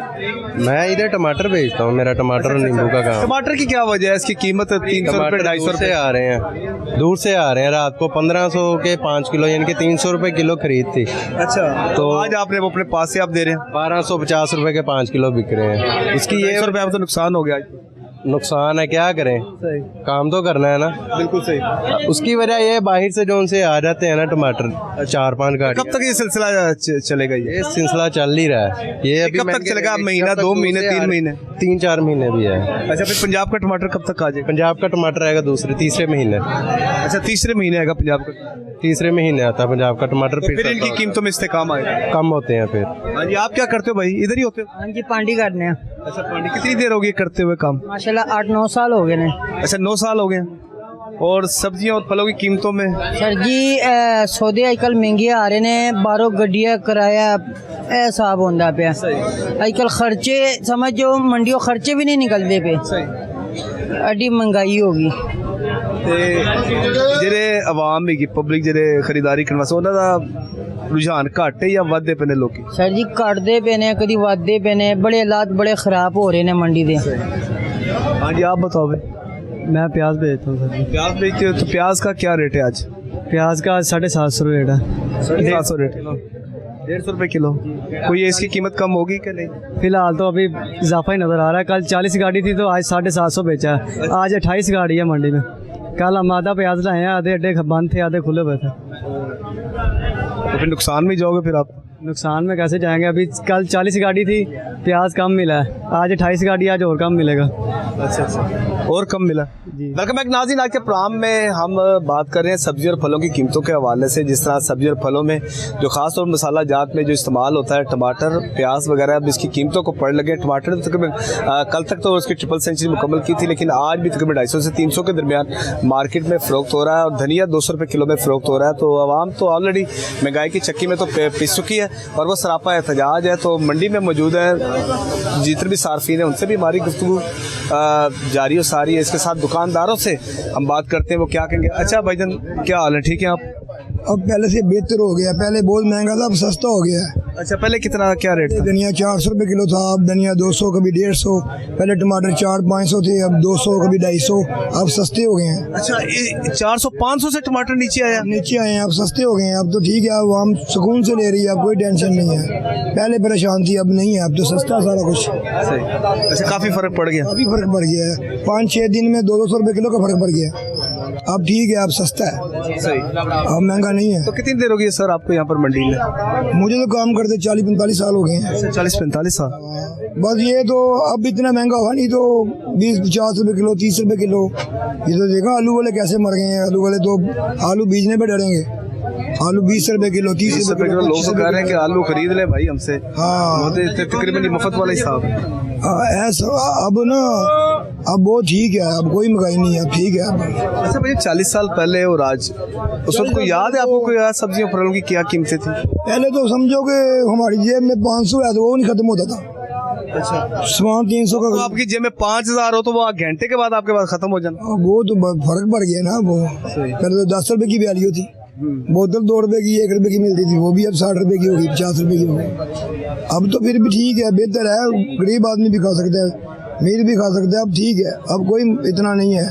मैं इधर टमाटर बेचता हूँ, मेरा टमाटर और नींबू का काम। टमाटर की क्या वजह है? इसकी कीमत 300 रुपए 250 से आ रहे हैं, दूर से आ रहे हैं। रात को 1500 के 5 किलो यानी कि 300 रुपए किलो खरीद थी। अच्छा, तो आज आपने वो अपने पास से आप दे रहे हैं 1250 रुपए के 5 किलो बिक रहे हैं। उसकी ये रुपए तो नुकसान हो गया। नुकसान है, क्या करें, काम तो करना है ना। बिल्कुल सही। उसकी वजह ये बाहर से जो उनसे आ जाते हैं ना टमाटर 4-5 गाड़ी। कब तक ये सिलसिला चलेगा? ये सिलसिला चल ही रहा है। ये अभी कब तक चलेगा? महीना, 2 महीने, 3 महीने, 3-4 महीने भी है। अच्छा, फिर पंजाब का टमाटर कब तक आ जाएगा? पंजाब का टमाटर आएगा तीसरे महीने। अच्छा, तीसरे महीने आएगा पंजाब का? तीसरे महीने आता है पंजाब का टमाटर। तो फिर इनकी कीमतों में इस्तेकाम आएगा, कम होते हैं फिर। हाँ जी, आप क्या करते हो भाई? इधर ही होते हो? हाँ जी, पांडी करने हैं। अच्छा, पानी कितनी देर होगी करते हुए काम? माशाल्लाह 8-9 साल हो गए ने। अच्छा, 9 साल हो गए। और सब्जियों और फलों की कीमतों में? सर जी सौदे आजकल महंगे आ रहे ने, बारों गड्डियां किराया हिसाब होंदा पे। आजकल खर्चे समझो मंडियों खर्चे भी नहीं निकलते पे, एडी महंगाई होगी। ਜਿਹੜੇ ਆਵਾਮ ਹੈਗੀ ਪਬਲਿਕ ਜਿਹੜੇ ਖਰੀਦਾਰੀ ਕਰਨ ਵਾਸਤੇ ਉਹਨਾਂ ਦਾ ਰੁਝਾਨ ਘੱਟ ਹੈ ਜਾਂ ਵੱਧਦੇ ਪਏ ਨੇ ਲੋਕੀ? सर जी घटते पे ने, कभी वादे पे ने, बड़े हालात बड़े खराब हो रहे ने मंडी दे। हाँ जी, आप बताओ भाई। मैं प्याज बेचता हूँ सर जी। प्याज बेचते हो तो प्याज का क्या रेट है आज? प्याज का 750 रेट है। 750 रेट, 150 रुपए किलो। कोई इसकी कीमत कम होगी कि नहीं? फिलहाल तो अभी इजाफा ही नजर आ रहा है। कल 40 गाड़ी थी तो आज 750 बेचा है। आज 28 गाड़ी है मंडी में। कल हम आधा प्याज लाए हैं, आधे अड्डे बंद थे, आधे खुले हुए थे। तो फिर नुकसान में जाओगे फिर आप? नुकसान में कैसे जाएंगे? अभी कल 40 गाड़ी थी, प्याज कम मिला है। आज 28 गाड़ी, आज और कम मिलेगा। अच्छा अच्छा, और कम मिला जी। वेलकम बैक नाज़रीन, आज के प्रोग्राम में हम बात कर रहे हैं सब्जी और फलों की कीमतों के हवाले से। जिस तरह सब्जी और फलों में जो खास तौर मसाला जात में जो इस्तेमाल होता है, टमाटर, प्याज वगैरह, अब इसकी कीमतों को पढ़ लगे। टमाटर तकरीबन कल तक तो उसकी ट्रिपल सेंचुरी मुकम्मल की थी, लेकिन आज भी तकरीबन 250 से 300 के दरमियान मार्केट में फ़रोख्त हो रहा है। और धनिया 200 रुपये किलो में फ़रोख्त हो रहा है। तो आवाम तो ऑलरेडी महंगाई की चक्की में तो पिस चुकी है और वो सरापा एहतजाज है। तो मंडी में मौजूद है जितने भी सार्फिन हैं उनसे भी हमारी गुफ्तगू जारी और सारी है। इसके साथ दुकानदारों से हम बात करते हैं, वो क्या कहेंगे। अच्छा भाईजान, क्या हाल है? ठीक है आप? अब पहले से बेहतर हो गया, पहले बहुत महंगा था, अब सस्ता हो गया है। अच्छा, पहले कितना क्या रेट था? धनिया 400 रुपये किलो था, अब धनिया 200, कभी 150। पहले टमाटर 400-500 थे, अब 200, कभी 250। अब सस्ते हो गए हैं। अच्छा, 400-500 से टमाटर नीचे आया? नीचे आए हैं, अब सस्ते हो गए हैं। अब तो ठीक है, अब हम सुकून से ले रही है, अब कोई टेंशन नहीं है। पहले परेशान थी, अब नहीं है, अब तो सस्ता सारा कुछ। अच्छा, काफ़ी फ़र्क पड़ गया? काफ़ी फ़र्क पड़ गया है। 5-6 दिन में 200 रुपये किलो का फ़र्क पड़ गया। अब ठीक है, अब सस्ता है, सही, अब महंगा नहीं है। तो कितनी देर हो गई सर आपको यहाँ पर मंडी में? मुझे तो काम करते 40-45 साल हो गए हैं। 40-45 साल? बस ये तो अब इतना महंगा हुआ, नहीं तो 20-50 रुपये किलो, 30 रुपये किलो। ये तो देखा आलू वाले कैसे मर गए हैं। आलू वाले तो आलू बीजने पे डरेंगे। आलू 20 रुपये किलो, 30 रुपये किलो। लोग तो कह रहे हैं कि आलू खरीद ले भाई हमसे। हाँ, तकरीबन मुफ्त वाला हिसाब है। ऐसा अब ना, अब वो ठीक है, अब कोई महंगाई नहीं है, अब ठीक है। अब अच्छा भाई, 40 साल पहले और आज उस वक्त कोई याद है आपको? कोई सब्जियों फलों की क्या कीमतें थी? पहले तो समझो कि हमारी जेब में 500 है तो वो नहीं खत्म होता था। अच्छा, सामान 300 का। तो आपकी जेब में 5000 हो तो वो घंटे के बाद आपके पास खत्म हो जाना। वो तो फर्क पड़ गया ना। वो पहले तो 10 रुपए की वैल्यू थी, बोतल 2 रुपए की, 1 रुपए की मिलती थी, वो भी अब 60 रुपए की होगी, 50 रुपए की होगी। अब तो फिर भी ठीक है, बेहतर है। गरीब आदमी भी खा सकता है, अमीर भी खा सकता है। अब ठीक है, अब कोई इतना नहीं है।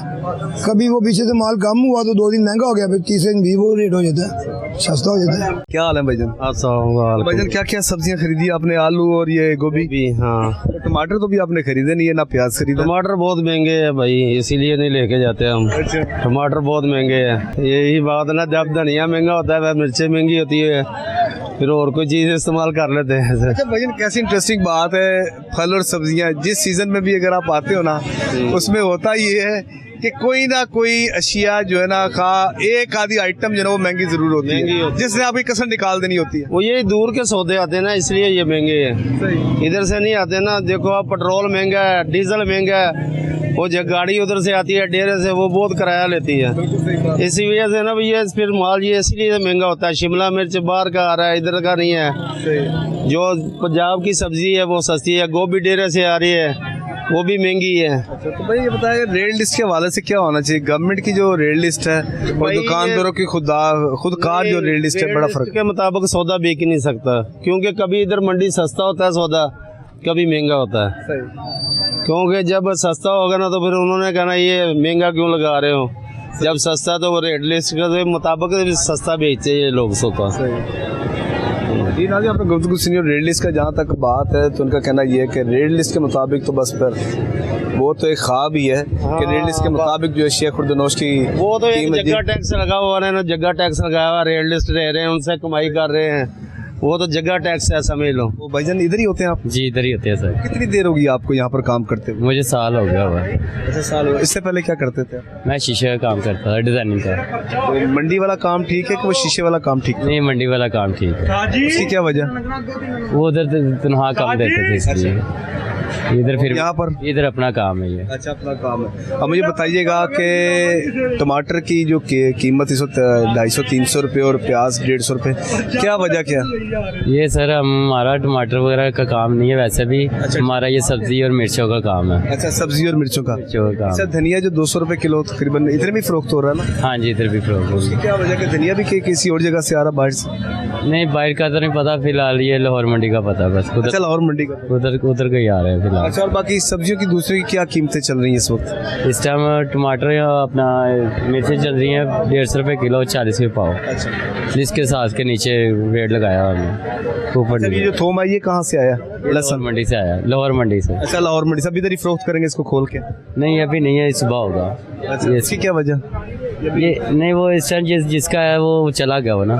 कभी वो पीछे से माल कम हुआ तो 2 दिन महंगा हो गया, फिर तीसरे दिन भी वो रेट हो जाता है, सस्ता हो जाता है। क्या हाल है भाईजान? भाईजान, क्या क्या सब्जियां खरीदी आपने? आलू और ये गोभी भी। हाँ, टमाटर तो भी आपने खरीदे नहीं है, ना प्याज खरीदा? टमाटर बहुत महंगे हैं भाई, इसीलिए नहीं लेके जाते हम। टमाटर बहुत महंगे हैं, यही बात ना, जब धनिया महंगा होता है वह मिर्चें महंगी होती है, फिर और कोई चीज़ इस्तेमाल कर लेते हैं। अच्छा भाईजान, कैसी इंटरेस्टिंग बात है, फल और सब्जियां जिस सीजन में भी अगर आप आते हो ना, उसमें होता ये है कि कोई ना कोई अशिया जो है ना, एक आधी आइटम जो है वो महंगी जरूर होती है, जिसने आपकी कसर निकाल देनी होती है। वो ये दूर के सौदे आते हैं ना, इसलिए ये महंगे हैं। इधर से नहीं आते ना। देखो आप, पेट्रोल महंगा है, डीजल महंगा है, वो जब गाड़ी उधर से आती है डेरे से, वो बहुत किराया लेती है। इसी वजह से ना भैया फिर माल ये इसीलिए महंगा होता है। शिमला मिर्च बाहर का आ रहा है, इधर का नहीं है। जो पंजाब की सब्जी है वो सस्ती है, गोभी डेरे से आ रही है वो भी महंगी है। तो भाई ये बताइए रेट लिस्ट के हवाले से क्या होना चाहिए? गवर्नमेंट की जो रेट लिस्ट है और दुकानदारों की खुदकार जो रेट लिस्ट है, बड़ा फर्क के मुताबिक सौदा बिक ही नहीं सकता, क्योंकि कभी इधर मंडी सस्ता होता है सौदा, कभी महंगा होता है। क्योंकि जब सस्ता होगा ना तो फिर उन्होंने कहना ये महंगा क्यों लगा रहे हो, जब सस्ता तो वो रेट लिस्ट के मुताबिक सस्ता बेचते ये लोग सोता। जी नाज़रीन, आपने गुफ्तगू सुनी रेड लिस्ट का जहाँ तक बात है तो उनका कहना यह है कि रेड लिस्ट के मुताबिक तो बस फिर वो तो एक ख्वाब ही है कि रेड लिस्ट के मुताबिक जो है शेख खुर्दनोश की वो तो एक जगह टैक्स लगा हुआ है ना, जगह टैक्स लगाया हुआ, रेड लिस्ट रह रहे हैं, उनसे कमाई कर रहे हैं, वो तो जगह टैक्स है समझ लो। वो भाईजान इधर ही होते हैं आप? जी इधर ही होते हैं सर। कितनी देर होगी आपको यहाँ पर काम करते हुए? मुझे साल हो गया हुआ। अच्छा साल हो। इससे पहले क्या करते थे? मैं शीशे का काम करता था, डिजाइनिंग का। तो मंडी वाला काम ठीक है कि वो शीशे वाला काम ठीक है? नहीं मंडी वाला काम ठीक है। उसकी क्या वजह? वो उधर तनख्वाह कम देते थे इसलिए। इधर फिर यहाँ पर इधर अपना काम है ये। अच्छा अपना काम है। अब मुझे बताइएगा कि टमाटर की जो कीमत इस वक्त 250-300 रुपये और प्याज 150 रुपये, क्या वजह क्या? ये सर हमारा टमाटर वगैरह का काम नहीं है वैसे भी। हमारा ये सब्जी और मिर्चों का काम है। अच्छा सब्जी और मिर्चों का काम। अच्छा धनिया जो 200 रुपये किलो तकरीबन इधर भी फरोख्त हो रहा है ना? हाँ जी इधर भी फरोख्त हो रहा है। क्या वजह कि धनिया भी किसी और जगह से आ रहा बाहर से? नहीं बाहर का तो नहीं पता फिलहाल, ये लाहौर मंडी का पता बस। अच्छा लाहौर मंडी का उधर का ही आ रहा है फिलहाल। अच्छा और बाकी सब्जियों की दूसरी की क्या कीमतें चल रही हैं इस वक्त? इस टाइम टमाटर अपना मिर्ची चल रही है 150 रुपये किलो, 40 रुपये पाव। अच्छा जिसके साथ के नीचे रेट लगाया हमने ऊपर। ये जो थोम है ये कहाँ से आया? लहसुन मंडी से आया, लाहौर मंडी से। अच्छा लाहौर मंडी से। अभी इधर ही फरोख्त करेंगे इसको खोल के? नहीं अभी नहीं है, सुबह होगा। अच्छा इसकी क्या वजह? ये नहीं वो इस टाइम जिसका है वो चला गया वो ना,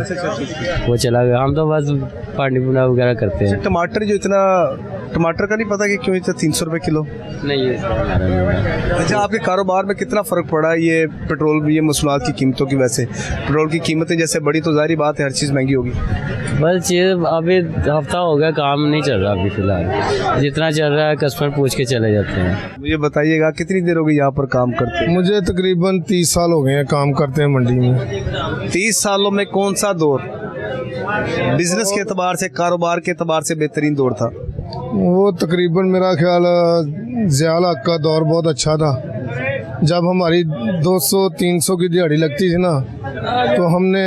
वो चला गया। हम तो बस पानी पुना वगैरह करते हैं। टमाटर जो इतना टमाटर का नहीं पता कि क्यों इतना 300 रुपये किलो? नहीं ये अच्छा आपके कारोबार में कितना फ़र्क पड़ा ये पेट्रोल ये मसनूआत की कीमतों की वजह से? पेट्रोल की कीमतें जैसे बढ़ी तो जाहिर बात है हर चीज़ महंगी होगी। बस चीज़ अभी हफ्ता हो गया काम नहीं चल रहा अभी फिलहाल। जितना चल रहा है कस्टमर पूछ के चले जाते हैं। मुझे बताइएगा कितनी देर हो गई यहाँ पर काम करते? मुझे तकरीबन 30 साल हो गए हैं काम करते हैं मंडी में। 30 सालों में कौन सा दौर बिजनेस के एतबार से, कारोबार के एतबार से बेहतरीन दौर था? वो तकरीबन मेरा ख्याल ज़ियाल हक का दौर बहुत अच्छा था। जब हमारी 200-300 की दिहाड़ी लगती थी ना तो हमने,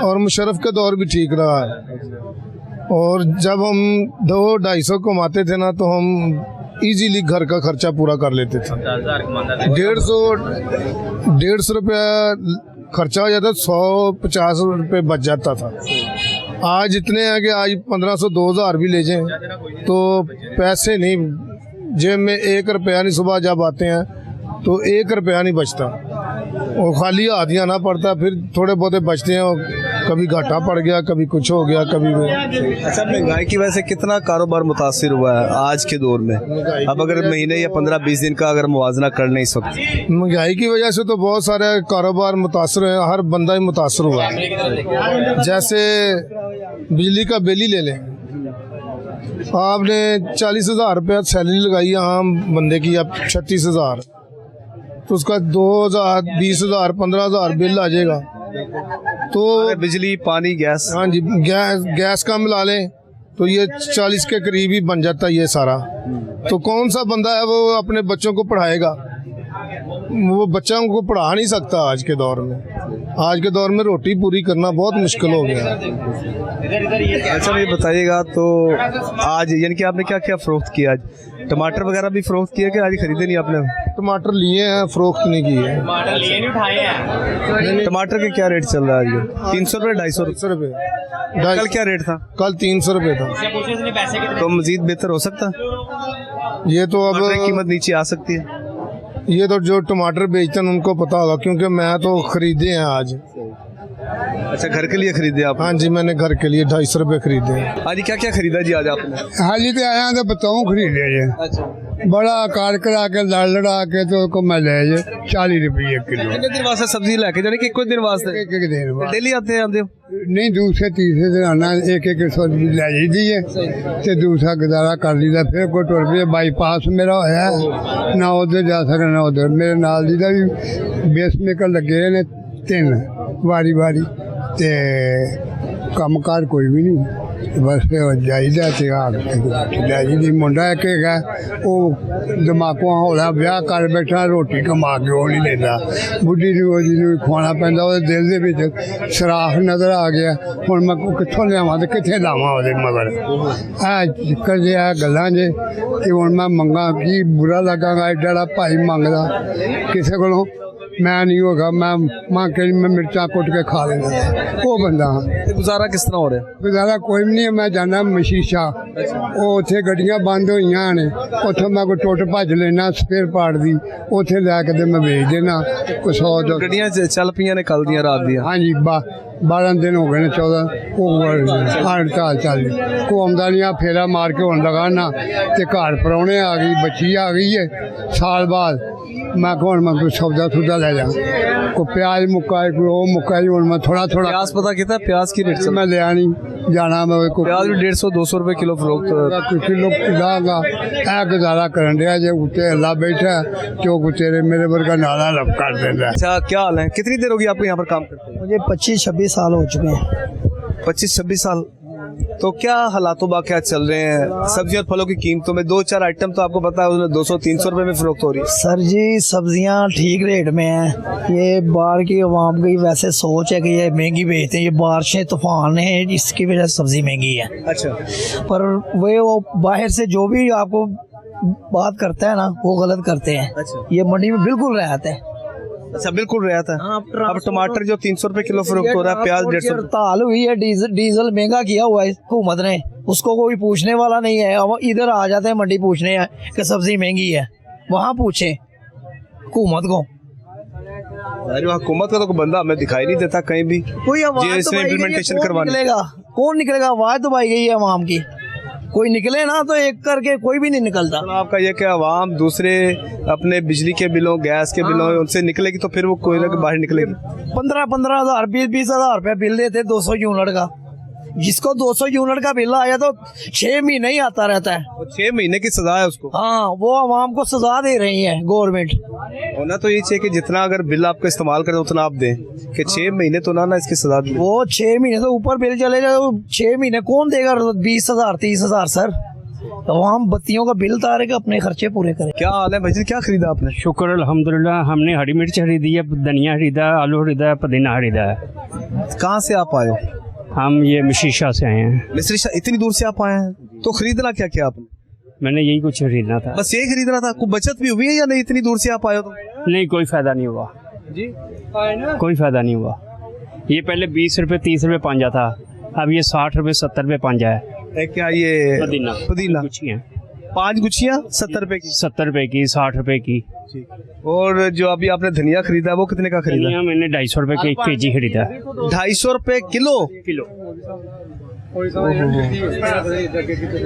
और मुशर्रफ का दौर भी ठीक रहा है। और जब हम 200-250 कमाते थे ना तो हम इजीली घर का खर्चा पूरा कर लेते थे। 150 रुपया खर्चा हो जाता, 150 रुपये बच जाता था। आज इतने हैं कि आज 1500-2000 भी ले जाएं तो पैसे नहीं जेब में, 1 रुपया नहीं। सुबह जब आते हैं तो 1 रुपया नहीं बचता, और खाली हाथ आना पड़ता, फिर थोड़े बहुते बचते हैं, और कभी घाटा पड़ गया, कभी कुछ हो गया, कभी। अच्छा महंगाई की वजह से कितना कारोबार मुतासिर हुआ है आज के दौर में? अब अगर महीने या 15-20 दिन का अगर मुवाजना करने इस वक्त? महंगाई की वजह से तो बहुत सारे कारोबार मुतासर हैं, हर बंदा ही मुतासर हुआ है। जैसे बिजली का बिल ही ले लें, आपने 40,000 रुपया सैलरी लगाई आम बंदे की, अब 36,000, तो उसका 2,000, 20,000, 15,000 बिल आ जाएगा। तो बिजली पानी गैस, हाँ जी गैस का मिला लें तो ये 40 के करीब ही बन जाता है ये सारा। तो कौन सा बंदा है वो अपने बच्चों को पढ़ाएगा? वो बच्चों को पढ़ा नहीं सकता आज के दौर में। आज के दौर में रोटी पूरी करना बहुत मुश्किल हो गया। अच्छा ये बताइएगा तो आज यानी कि आपने क्या क्या फरोख्त किया? आज टमाटर वगैरह भी फरोख्त किया कि आज खरीदे नहीं आपने? टमाटर लिए हैं, फरोख्त नहीं किए। टमाटर के क्या रेट चल रहा है आज? 300 रुपये, 250 रुपये। कल क्या रेट था? कल 300 रुपये था। तो मजीद बेहतर हो सकता? ये तो अब कीमत नीचे आ सकती है। ये तो जो टमाटर बेचते हैं उनको पता होगा, क्योंकि मैं तो खरीदे हैं आज। अच्छा, घर के लिए खरीदे आप? हाँ जी, मैंने घर के लिए 250 रुपये खरीदे। हाँ जी, क्या क्या खरीदा जी आज आपने? हाल ही तो आया तो बताऊँ खरीदे जी। अच्छा, बड़ा कार करा के लड़ा के तो को मैं ले जे 40 रुपये किलो। कितने दिन वास्ते सब्जी लेके जाने कि कोई दिन वास्ते? एक एक दिन बाद डेली आते हो? नहीं, दूसरे तीसरे दिन आना, एक सौ रुपये ले जाती है तो दूसरा गुजारा कर लीदा। फिर कोई टुर पे बाईपास मेरा होया, ना उधर जा सकना ना उधर। मेरे नाल दी दा भी बेस मेकर लगे ने 3 वारी वारी ते कम कार कोई भी नहीं, बस जाइदा ले जी। मुंडा एक है वो दिमागों हौला ब्याह कर बैठा, रोटी कमा के वो नहीं देता, बुढ़ी ਨੂੰ ਖਵਾਉਣਾ ਪੈਂਦਾ। ਉਹਦੇ ਦਿਲ ਦੇ ਵਿੱਚ ਸਰਾਖ ਨਜ਼ਰ ਆ ਗਿਆ, ਹੁਣ ਮੈਂ ਕਿੱਥੋਂ ਲਿਆਵਾਂ ਤੇ ਕਿੱਥੇ ਲਾਵਾਂ ਉਹਦੇ ਮਗਰ। ਇਹ ਚੱਕਰ ਜੇ ਆ ਗੱਲਾਂ ਜੇ ਕਿ ਹੁਣ ਮੈਂ ਮੰਗਾ ਕੀ ਬੁਰਾ ਲੱਗਾਗਾ, ਐਡਾ ਭਾਈ ਮੰਗਦਾ ਕਿਸੇ ਕੋਲੋਂ मैं नहीं होगा। मैं माँ के मैं मिर्चा कुट के खा लेना, वो बंदा। गुजारा किस तरह हो रहा है? गुजारा कोई भी नहीं है। मैं जाना मशीशा, वो उत्थे गड्डियां बंद हुई ने, उत्थों मैं कोई टुट भज लेना स्पेयर पार्ट दी, उत्थे लैके ते मैं बेच देना कोई 100 गड्डियां चल पियां ने कल दियां रात दियां। हाँ जी, 12 दिन हो गए ने, 14 हड़ताल चल रही। को आमदा नहीं, फेरा मार के हुण लगाना ते घर परौने आ गई, बच्ची आ गई है साल बाद। मैं कौन मैं कोई सौदा सुदा ले जा, कोई प्याज मुक्का है, कोई वो मुक्का है, मैं थोड़ा थोड़ा। प्याज पता कितना प्याज की रेट? मैं लिया नहीं जाना, मैं प्याज भी 150-200 रुपए किलो फरोख्त किलो लागा। ऐ गुजारा करन दिया जे उत्ते अल्लाह बैठा जो तेरे मेरे वर्गा नाला लब कर देता। अच्छा, क्या हाल है? कितनी देर होगी आपको यहाँ पर काम करते हैं? मुझे 25-26 साल हो चुके हैं। 25-26 साल। तो क्या हालातों बाक़ियात चल रहे हैं? सब्जी और फलों की कीमतों में 2-4 आइटम तो आपको पता है उसमें 200-300 रुपए में फरोख्त हो रही है। सर जी, सब्जियां ठीक रेट में हैं। ये बाहर की आवाम की वैसे सोच है कि ये महंगी बेचते हैं, ये बारिशें तूफान हैं, इसकी वजह से सब्जी महंगी है। अच्छा, पर वो बाहर से जो भी आपको बात करता है ना, वो गलत करते हैं। अच्छा, ये मंडी में बिल्कुल रहता है। अच्छा, बिल्कुल रहता है। अब टमाटर जो 300 रुपए किलो फरोख्त हो रहा है, प्याज 150। हड़ताल हुई है, डीजल महंगा किया हुआ है हुकूमत ने, उसको कोई पूछने वाला नहीं है। अब इधर आ जाते हैं मंडी पूछने कि सब्जी महंगी है, वहाँ पूछे हुकूमत को। अरे हुकूमत का तो कोई बंदा हमें दिखाई नहीं देता कहीं भी, कोई आवाज इम्प्लीमेंटेशन करवाने। निकलेगा कौन निकलेगा? आवाज दबाई गई है आवाम की, कोई निकले ना तो एक करके कोई भी नहीं निकलता। आपका ये कि आवाम दूसरे अपने बिजली के बिलों, गैस के बिलों उनसे निकलेगी तो फिर वो कोयले के बाहर निकलेगी। 15-15 हज़ार 20-20 हज़ार रुपया बिल देते 200 यूनिट का। जिसको 200 यूनिट का बिल आया तो 6 महीने ही आता रहता है। 6 महीने की सजा है उसको। हाँ, वो आवाम को सजा दे रही है गवर्नमेंट। होना तो ये चाहिए कि जितना अगर बिल आपका इस्तेमाल करें उतना आप दें, कि 6 महीने तो ना इसकी सजा दें। वो 6 महीने से ऊपर बिल चले जाए, 6 महीने कौन देगा? 20,000 30,000 सर, तो हम बत्तियों का बिल तारे के अपने खर्चे पूरे करें। क्या हाल है भाई, क्या खरीदा आपने? शुक्र अल्हम्दुलिल्लाह, हमने हरी मिर्च खरीदी है, धनिया खरीदा, आलू खरीदा, पुदीना खरीदा है। कहाँ से आप आए हो? हम ये मशीशा से आए हैं। मिस्र, इतनी दूर से आप आए हैं तो खरीदना क्या क्या आपने? मैंने यही कुछ खरीदना था। बस यही खरीदना था? कोई बचत भी हुई है या नहीं? इतनी दूर से आप आए हो तो? नहीं, कोई फायदा नहीं हुआ जी, कोई फायदा नहीं हुआ। ये पहले 20 रुपये 30 रुपये पांजा था, अब ये 60 रुपये 70 रुपये पांजा है। क्या ये पुदीना गुच्छियाँ, 5 गुच्छियाँ 70 रुपए की? 70 रुपये की, 60 रुपये की। और जो अभी आपने धनिया खरीदा वो कितने का खरीदा? धनिया मैंने 250 रुपये के केजी खरीदा। 250 रुपए किलो?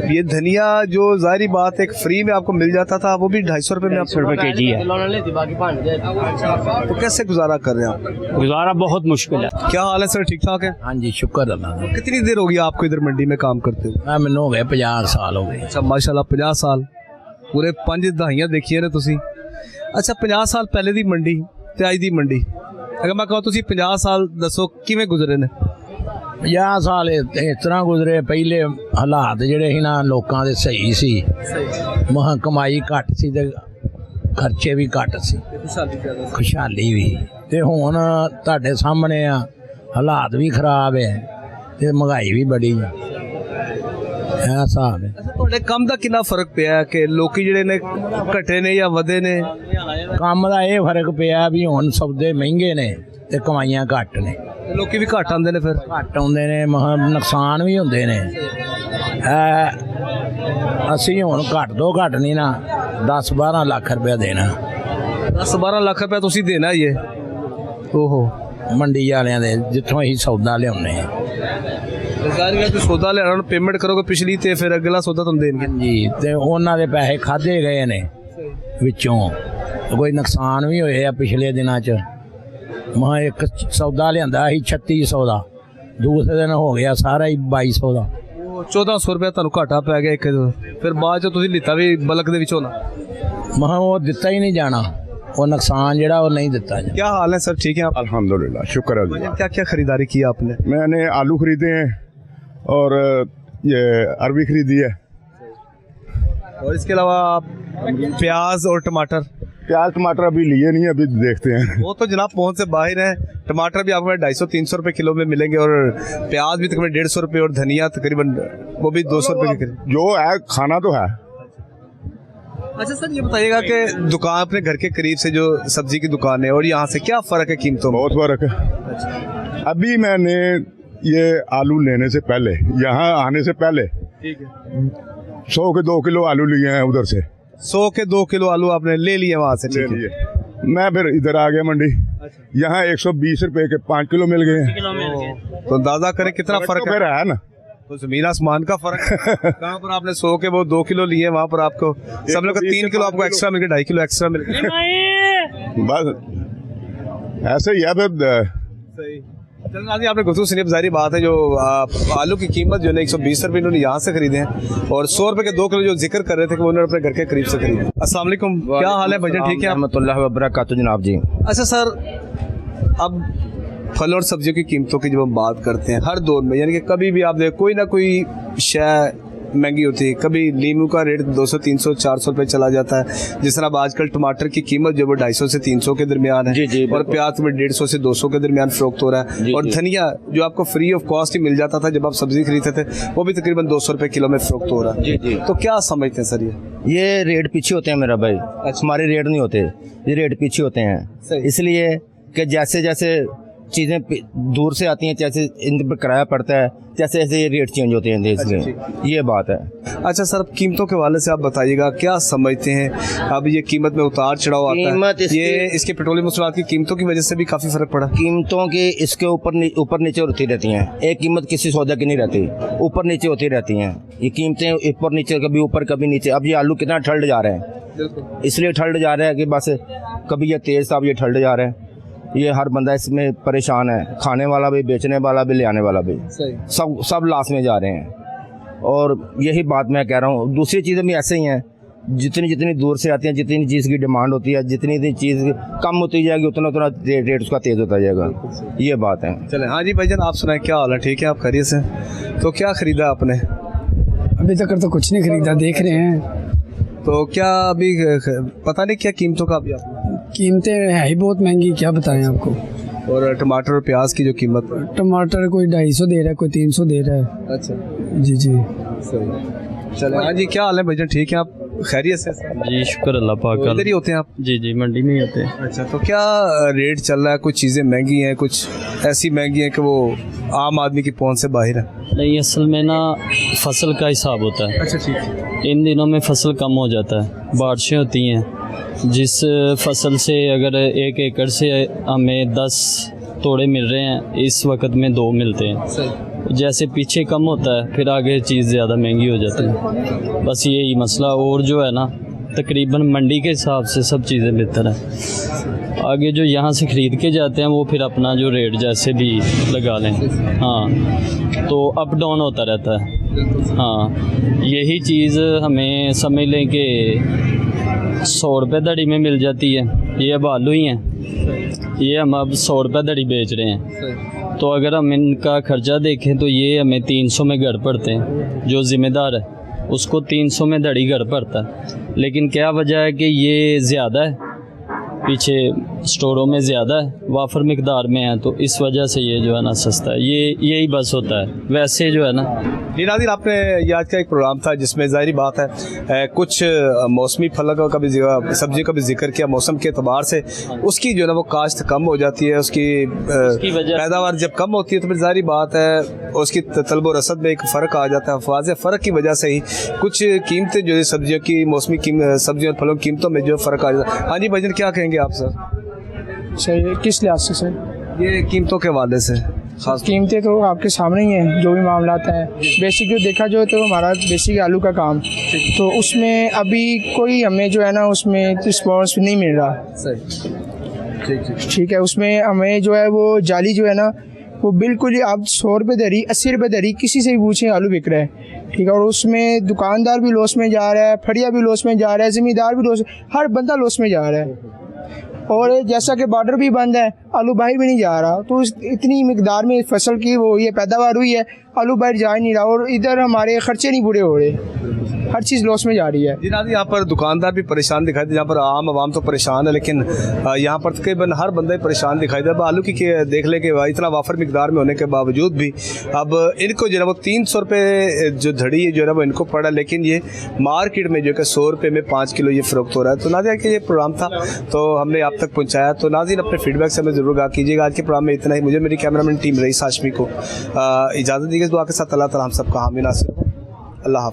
ये धनिया जो जाहिर बात एक फ्री में आपको मिल जाता था, वो भी 250 रुपए में 250 रुपये केजी है। तो कैसे गुजारा कर रहे हैं आप? गुजारा बहुत मुश्किल है। क्या हाल है सर, ठीक ठाक है? हाँ जी, शुक्र अल्लाह। कितनी देर हो गई आपको इधर मंडी में काम करते हुए? मैंने हो गए 50 साल हो गए। अच्छा, माशाल्लाह 50 साल, पूरे 5 दहाइयां देखिए ने तुसी। अच्छा, 50 साल पहले दी मंडी ते अज दी मंडी, अगर मैं कहूँ तुसी 50 साल दसो किवें गुजरे ने? 50 साल इस तरह गुजरे, पहले हालात ਜਿਹੜੇ ਸੀ ਨਾ ਲੋਕਾਂ ਦੇ ਸਹੀ ਸੀ, ਮਹਾਂ ਕਮਾਈ ਘੱਟ ਸੀ ਤੇ ਖਰਚੇ ਵੀ ਘੱਟ ਸੀ, ਖੁਸ਼ਹਾਲੀ ਵੀ। ਤੇ ਹੁਣ ਤੁਹਾਡੇ ਸਾਹਮਣੇ ਆ ਹਾਲਾਤ ਵੀ ਖਰਾਬ ਹੈ ਤੇ ਮਹਿੰਗਾਈ ਵੀ ਬੜੀ ਹੈ। ਇਹ ਹਿਸਾਬ ਹੈ। ਤੁਹਾਡੇ ਕੰਮ ਦਾ ਕਿੰਨਾ ਫਰਕ ਪਿਆ ਕਿ ਲੋਕੀ ਜਿਹੜੇ ਨੇ ਘਟੇ ਨੇ ਜਾਂ ਵਧੇ ਨੇ? ਕੰਮ ਦਾ ਇਹ ਫਰਕ ਪਿਆ ਵੀ ਹੁਣ ਸੌਦੇ ਮਹਿੰਗੇ ਨੇ ਤੇ ਕਮਾਈਆਂ ਘੱਟ ਨੇ। ਲੋਕੀ ਵੀ ਘੱਟ ਆਉਂਦੇ ਨੇ, ਫਿਰ ਘੱਟ ਆਉਂਦੇ ਨੇ, ਮਹਾਂ ਨੁਕਸਾਨ ਵੀ ਹੁੰਦੇ ਨੇ। ਅਸੀਂ ਹੁਣ ਘੱਟ ਤੋਂ ਘੱਟ ਨਹੀਂ ਨਾ 10-12 ਲੱਖ ਰੁਪਇਆ ਦੇਣਾ। 10-12 ਲੱਖ ਰੁਪਇਆ ਤੁਸੀਂ ਦੇਣਾ ਹੀ ਹੈ? ਓਹੋ, ਮੰਡੀ ਵਾਲਿਆਂ ਦੇ ਜਿੱਥੋਂ ਅਸੀਂ ਸੌਦਾ ਲਿਆਉਂਦੇ ਹਾਂ ਜ਼ਾਹਿਰ ਹੈ ਕਿ ਸੌਦਾ ਲੈਣਾ ਨੂੰ ਪੇਮੈਂਟ ਕਰੋਗੇ ਪਿਛਲੀ ਤੇ ਫਿਰ ਅਗਲਾ ਸੌਦਾ ਤੁਹਾਨੂੰ ਦੇਣਗੇ ਜੀ, ਤੇ ਉਹਨਾਂ ਦੇ ਪੈਸੇ ਖਾਦੇ ਗਏ ਨੇ ਵਿੱਚੋਂ। ਕੋਈ ਨੁਕਸਾਨ ਵੀ ਹੋਏ ਆ ਪਿਛਲੇ ਦਿਨਾਂ 'ਚ। ਮੈਂ ਇੱਕ ਸੌਦਾ ਲਿਆਂਦਾ ਸੀ 3600 ਦਾ, ਦੂਸਰੇ ਦਿਨ ਹੋ ਗਿਆ ਸਾਰਾ ਹੀ 2200 ਦਾ। 1400 ਰੁਪਏ ਤੁਹਾਨੂੰ ਘਾਟਾ ਪੈ ਗਿਆ ਇੱਕ, ਫਿਰ ਬਾਅਦ 'ਚ ਤੁਸੀਂ ਲਿੱਤਾ ਵੀ ਬਲਕ ਦੇ ਵਿੱਚੋਂ ਨਾ। ਮੈਂ ਉਹ ਦਿੱਤਾ ਹੀ ਨਹੀਂ ਜਾਣਾ, वो नुकसान जड़ा वो नहीं देता जाता। क्या हाल है सर, ठीक है आप? अल्हम्दुलिल्लाह, शुक्र है। क्या क्या खरीदारी की आपने? मैंने आलू खरीदे हैं और ये अरबी खरीदी है, और इसके अलावा प्याज और टमाटर? प्याज टमाटर अभी लिए नहीं, अभी देखते हैं। वो तो जनाब पहुंच से बाहर है। टमाटर भी आपको 250-300 रुपए किलो में मिलेंगे, और प्याज भी तकरीबन 150 रुपए, और धनिया तकरीबन वो भी 200 रुपए के करीब। जो है खाना तो है। अच्छा सर, ये बताइएगा कि दुकान अपने घर के करीब से जो सब्जी की दुकान है और यहाँ से क्या फ़र्क है कीमतों में? बहुत फ़र्क है। अच्छा। अभी मैंने ये आलू लेने से पहले, यहाँ आने से पहले, ठीक है, 100 के 2 किलो आलू लिए हैं उधर से। 100 के 2 किलो आलू आपने ले लिए वहाँ से? ले लिए। मैं फिर इधर आ गया मंडी। अच्छा। यहाँ 120 रुपए के 5 किलो मिल गए हैं। तो अंदाजा करें कितना फ़र्क तो है ना। तो जमीन आसमान का फर्क है। कहाँ पर आपने 100 के वो 2 किलो लिए, वहाँ पर आपको सब लोग 3 किलो आपको एक्स्ट्रा मिल गए, 2.5 किलो एक्स्ट्रा मिल गए। बस ऐसे ही है। सही। चल आपने गुफ्तगू सुनी, जाहिर बात है जो आलू की कीमत जो है 120 रुपये इन्होंने यहाँ से खरीदे हैं, और 100 रुपए के 2 किलो जो जिक्र कर रहे थे कि उन्होंने अपने घर के करीब से खरीदे। अस्सलाम वालेकुम, क्या हाल है भाईजान, ठीक है? रहमतुल्लाह व बरकातहू जनाब जी। अच्छा सर, अब फल और सब्जियों की कीमतों की जब हम बात करते हैं हर दौर में, यानी कि कभी भी आप देखें कोई ना कोई शय महंगी होती है। कभी लीमू का रेट 200, 300, 400 रुपये चला जाता है, जिस तरह आजकल टमाटर की कीमत जो वो 250 से 300 के दरमियान है। जी, और प्याज में 150 से 200 के दरमियान फरोख्त हो रहा है। जी, और धनिया जो आपको फ्री ऑफ कॉस्ट ही मिल जाता था जब आप सब्जी खरीदते थे, वो भी तकरीबन 200 रुपये किलो में फरोख्त हो रहा है। जी जी। तो क्या समझते हैं सर ये रेट पीछे होते हैं मेरा भाई। हमारे रेट नहीं होते, ये रेट पीछे होते हैं, इसलिए कि जैसे जैसे चीज़ें दूर से आती हैं, जैसे इन पर किराया पड़ता है, जैसे जैसे ये रेट चेंज होते हैं, इसलिए ये बात है। अच्छा सर, कीमतों के हवाले से आप बताइएगा, क्या समझते हैं अब ये कीमत में उतार चढ़ाव आता है? ये इसके पेट्रोलियम मसनूआत की कीमतों की वजह से भी काफ़ी फ़र्क पड़ा? कीमतों की इसके ऊपर नीचे होती रहती हैं। एक कीमत किसी सौदा की नहीं रहती, ऊपर नीचे होती रहती हैं ये कीमतें, ऊपर नीचे, कभी ऊपर कभी नीचे। अब ये आलू कितना ठल्ड जा रहे हैं, इसलिए ठल्ड जा रहे हैं कि बस कभी ये तेज़ था, अब ये ठल्ड जा रहे हैं। ये हर बंदा इसमें परेशान है, खाने वाला भी, बेचने वाला भी, ले आने वाला भी, सब लॉस में जा रहे हैं। और यही बात मैं कह रहा हूँ, दूसरी चीज़ें भी ऐसे ही हैं, जितनी दूर से आती हैं, जितनी चीज़ की डिमांड होती है, जितनी चीज़ कम होती जाएगी, उतना उतना रेट उसका तेज़ होता जाएगा, ये बात है। चले, हाँ जी भाईजान, आप सुनाए, क्या हाल है, ठीक है? आप खैरियत से? तो क्या ख़रीदा आपने? अभी तक तो कुछ नहीं खरीदा, देख रहे हैं। तो क्या अभी पता नहीं क्या कीमतों का? अभी कीमतें है ही बहुत महंगी, क्या बताएं आपको। और टमाटर और प्याज की जो कीमत? टमाटर कोई 250 दे रहा है, कोई 300 दे रहा है। अच्छा जी जी, सही। चले, हाँ जी, क्या हाल है भाईजान, ठीक है? आप खैरियत से? जी शुक्र अल्लाह पाक का। इधर ही होते हैं आप? जी जी, मंडी में ही होते हैं। अच्छा, तो क्या रेट चल रहा है? कुछ चीज़ें महंगी हैं, कुछ ऐसी महंगी हैं कि वो आम आदमी की पहुंच से बाहर है? नहीं, असल में ना फसल का हिसाब होता है। अच्छा, ठीक है। इन दिनों में फसल कम हो जाता है, बारिशें होती हैं, जिस फसल से अगर 1 एकड़ से हमें 10 तोड़े मिल रहे हैं, इस वक्त में 2 मिलते हैं। जैसे पीछे कम होता है, फिर आगे चीज़ ज़्यादा महंगी हो जाती है, बस यही मसला। और जो है ना, तकरीबन मंडी के हिसाब से सब चीज़ें बेहतर हैं। आगे जो यहाँ से ख़रीद के जाते हैं वो फिर अपना जो रेट जैसे भी लगा लें। हाँ, तो अप डाउन होता रहता है। हाँ, यही चीज़ हमें समझ लें कि 100 रुपये दड़ी में मिल जाती है। ये अब आलू ही हैं, ये हम अब 100 रुपये दड़ी बेच रहे हैं। तो अगर हम इनका खर्चा देखें तो ये हमें 300 में घर पड़ते हैं। जो ज़िम्मेदार है उसको 300 में दड़ी घर पड़ता है, लेकिन क्या वजह है कि ये ज़्यादा है, पीछे स्टोरों में ज़्यादा है, वाफर मिकदार में है, तो इस वजह से ये जो है ना सस्ता है। यही बस होता है, वैसे जो है ना। नाज़रीन, आपने ये आज का एक प्रोग्राम था जिसमें ज़ाहिरी बात है कुछ मौसमी फलों का भी सब्जी का भी जिक्र किया। मौसम के अतबार से उसकी जो है ना वो काश्त कम हो जाती है, उसकी पैदावार जब कम होती है तो फिर ज़ाहिरी बात है उसकी तलब व रसद में एक फ़र्क आ जाता है। वाज़ेह फ़र्क की वजह से ही कुछ कीमतें जो है सब्जियों की, मौसमी सब्जियों और फलों की कीमतों में जो फ़र्क आ जाता है। हाँ जी भाईजान, क्या कहेंगे आप सर? सही, किस लिहाज से सर? ये कीमतों के हवाले से खास कीमतें तो आपके सामने ही हैं, जो भी मामला आता है। बेसिक जो देखा जो तो हमारा बेसिक आलू का काम, तो उसमें अभी कोई हमें जो है ना उसमें रिस्पॉन्स नहीं मिल रहा। ठीक है, उसमें हमें जो है वो जाली जो है ना वो बिल्कुल ही आप 100 रुपये दरी 80 रुपये दरी किसी से भी पूछें आलू बिक रहा है। ठीक है, और उसमें दुकानदार भी लॉस में जा रहा है, फड़िया भी लॉस में जा रहा है, ज़मींदार भी लॉस, हर बंदा लॉस में जा रहा है। और जैसा कि बॉर्डर भी बंद है, आलू बाहर भी नहीं जा रहा, तो इतनी मिकदार में फसल की वो ये पैदावार हुई है, आलू बाहर जा ही नहीं रहा और इधर हमारे खर्चे नहीं पूरे हो रहे, हर चीज़ लॉस में जा रही है। जी नाज़रीन, यहाँ पर दुकानदार भी परेशान दिखाई दे, यहाँ पर आम आवाम तो परेशान है, लेकिन यहाँ पर तकरीबन हर बंदा ही परेशान दिखाई दे। अब आलू की देख ले कि इतना वाफर मिकदार में होने के बावजूद भी अब इनको जो है वो 300 रुपये जो धड़ी है जो है वो इनको पड़ा, लेकिन ये मार्केट में जो है 100 रुपये में 5 किलो ये फ़रोख्त हो रहा है। तो नाज़रीन कि ये प्रोग्राम था तो हमने आप तक पहुँचाया। तो नाज़रीन अपने फीडबैक से हमें ज़रूर आगाह कीजिएगा। आज के प्रोग्राम में इतना ही। मुझे मेरी कैमरामैन टीम रईस हाशमी को इजाज़त दीजिए। दुआ के साथ अल्लाह ताला हम सबका हामी नासिर हो। अल्लाह हाफ़िज़।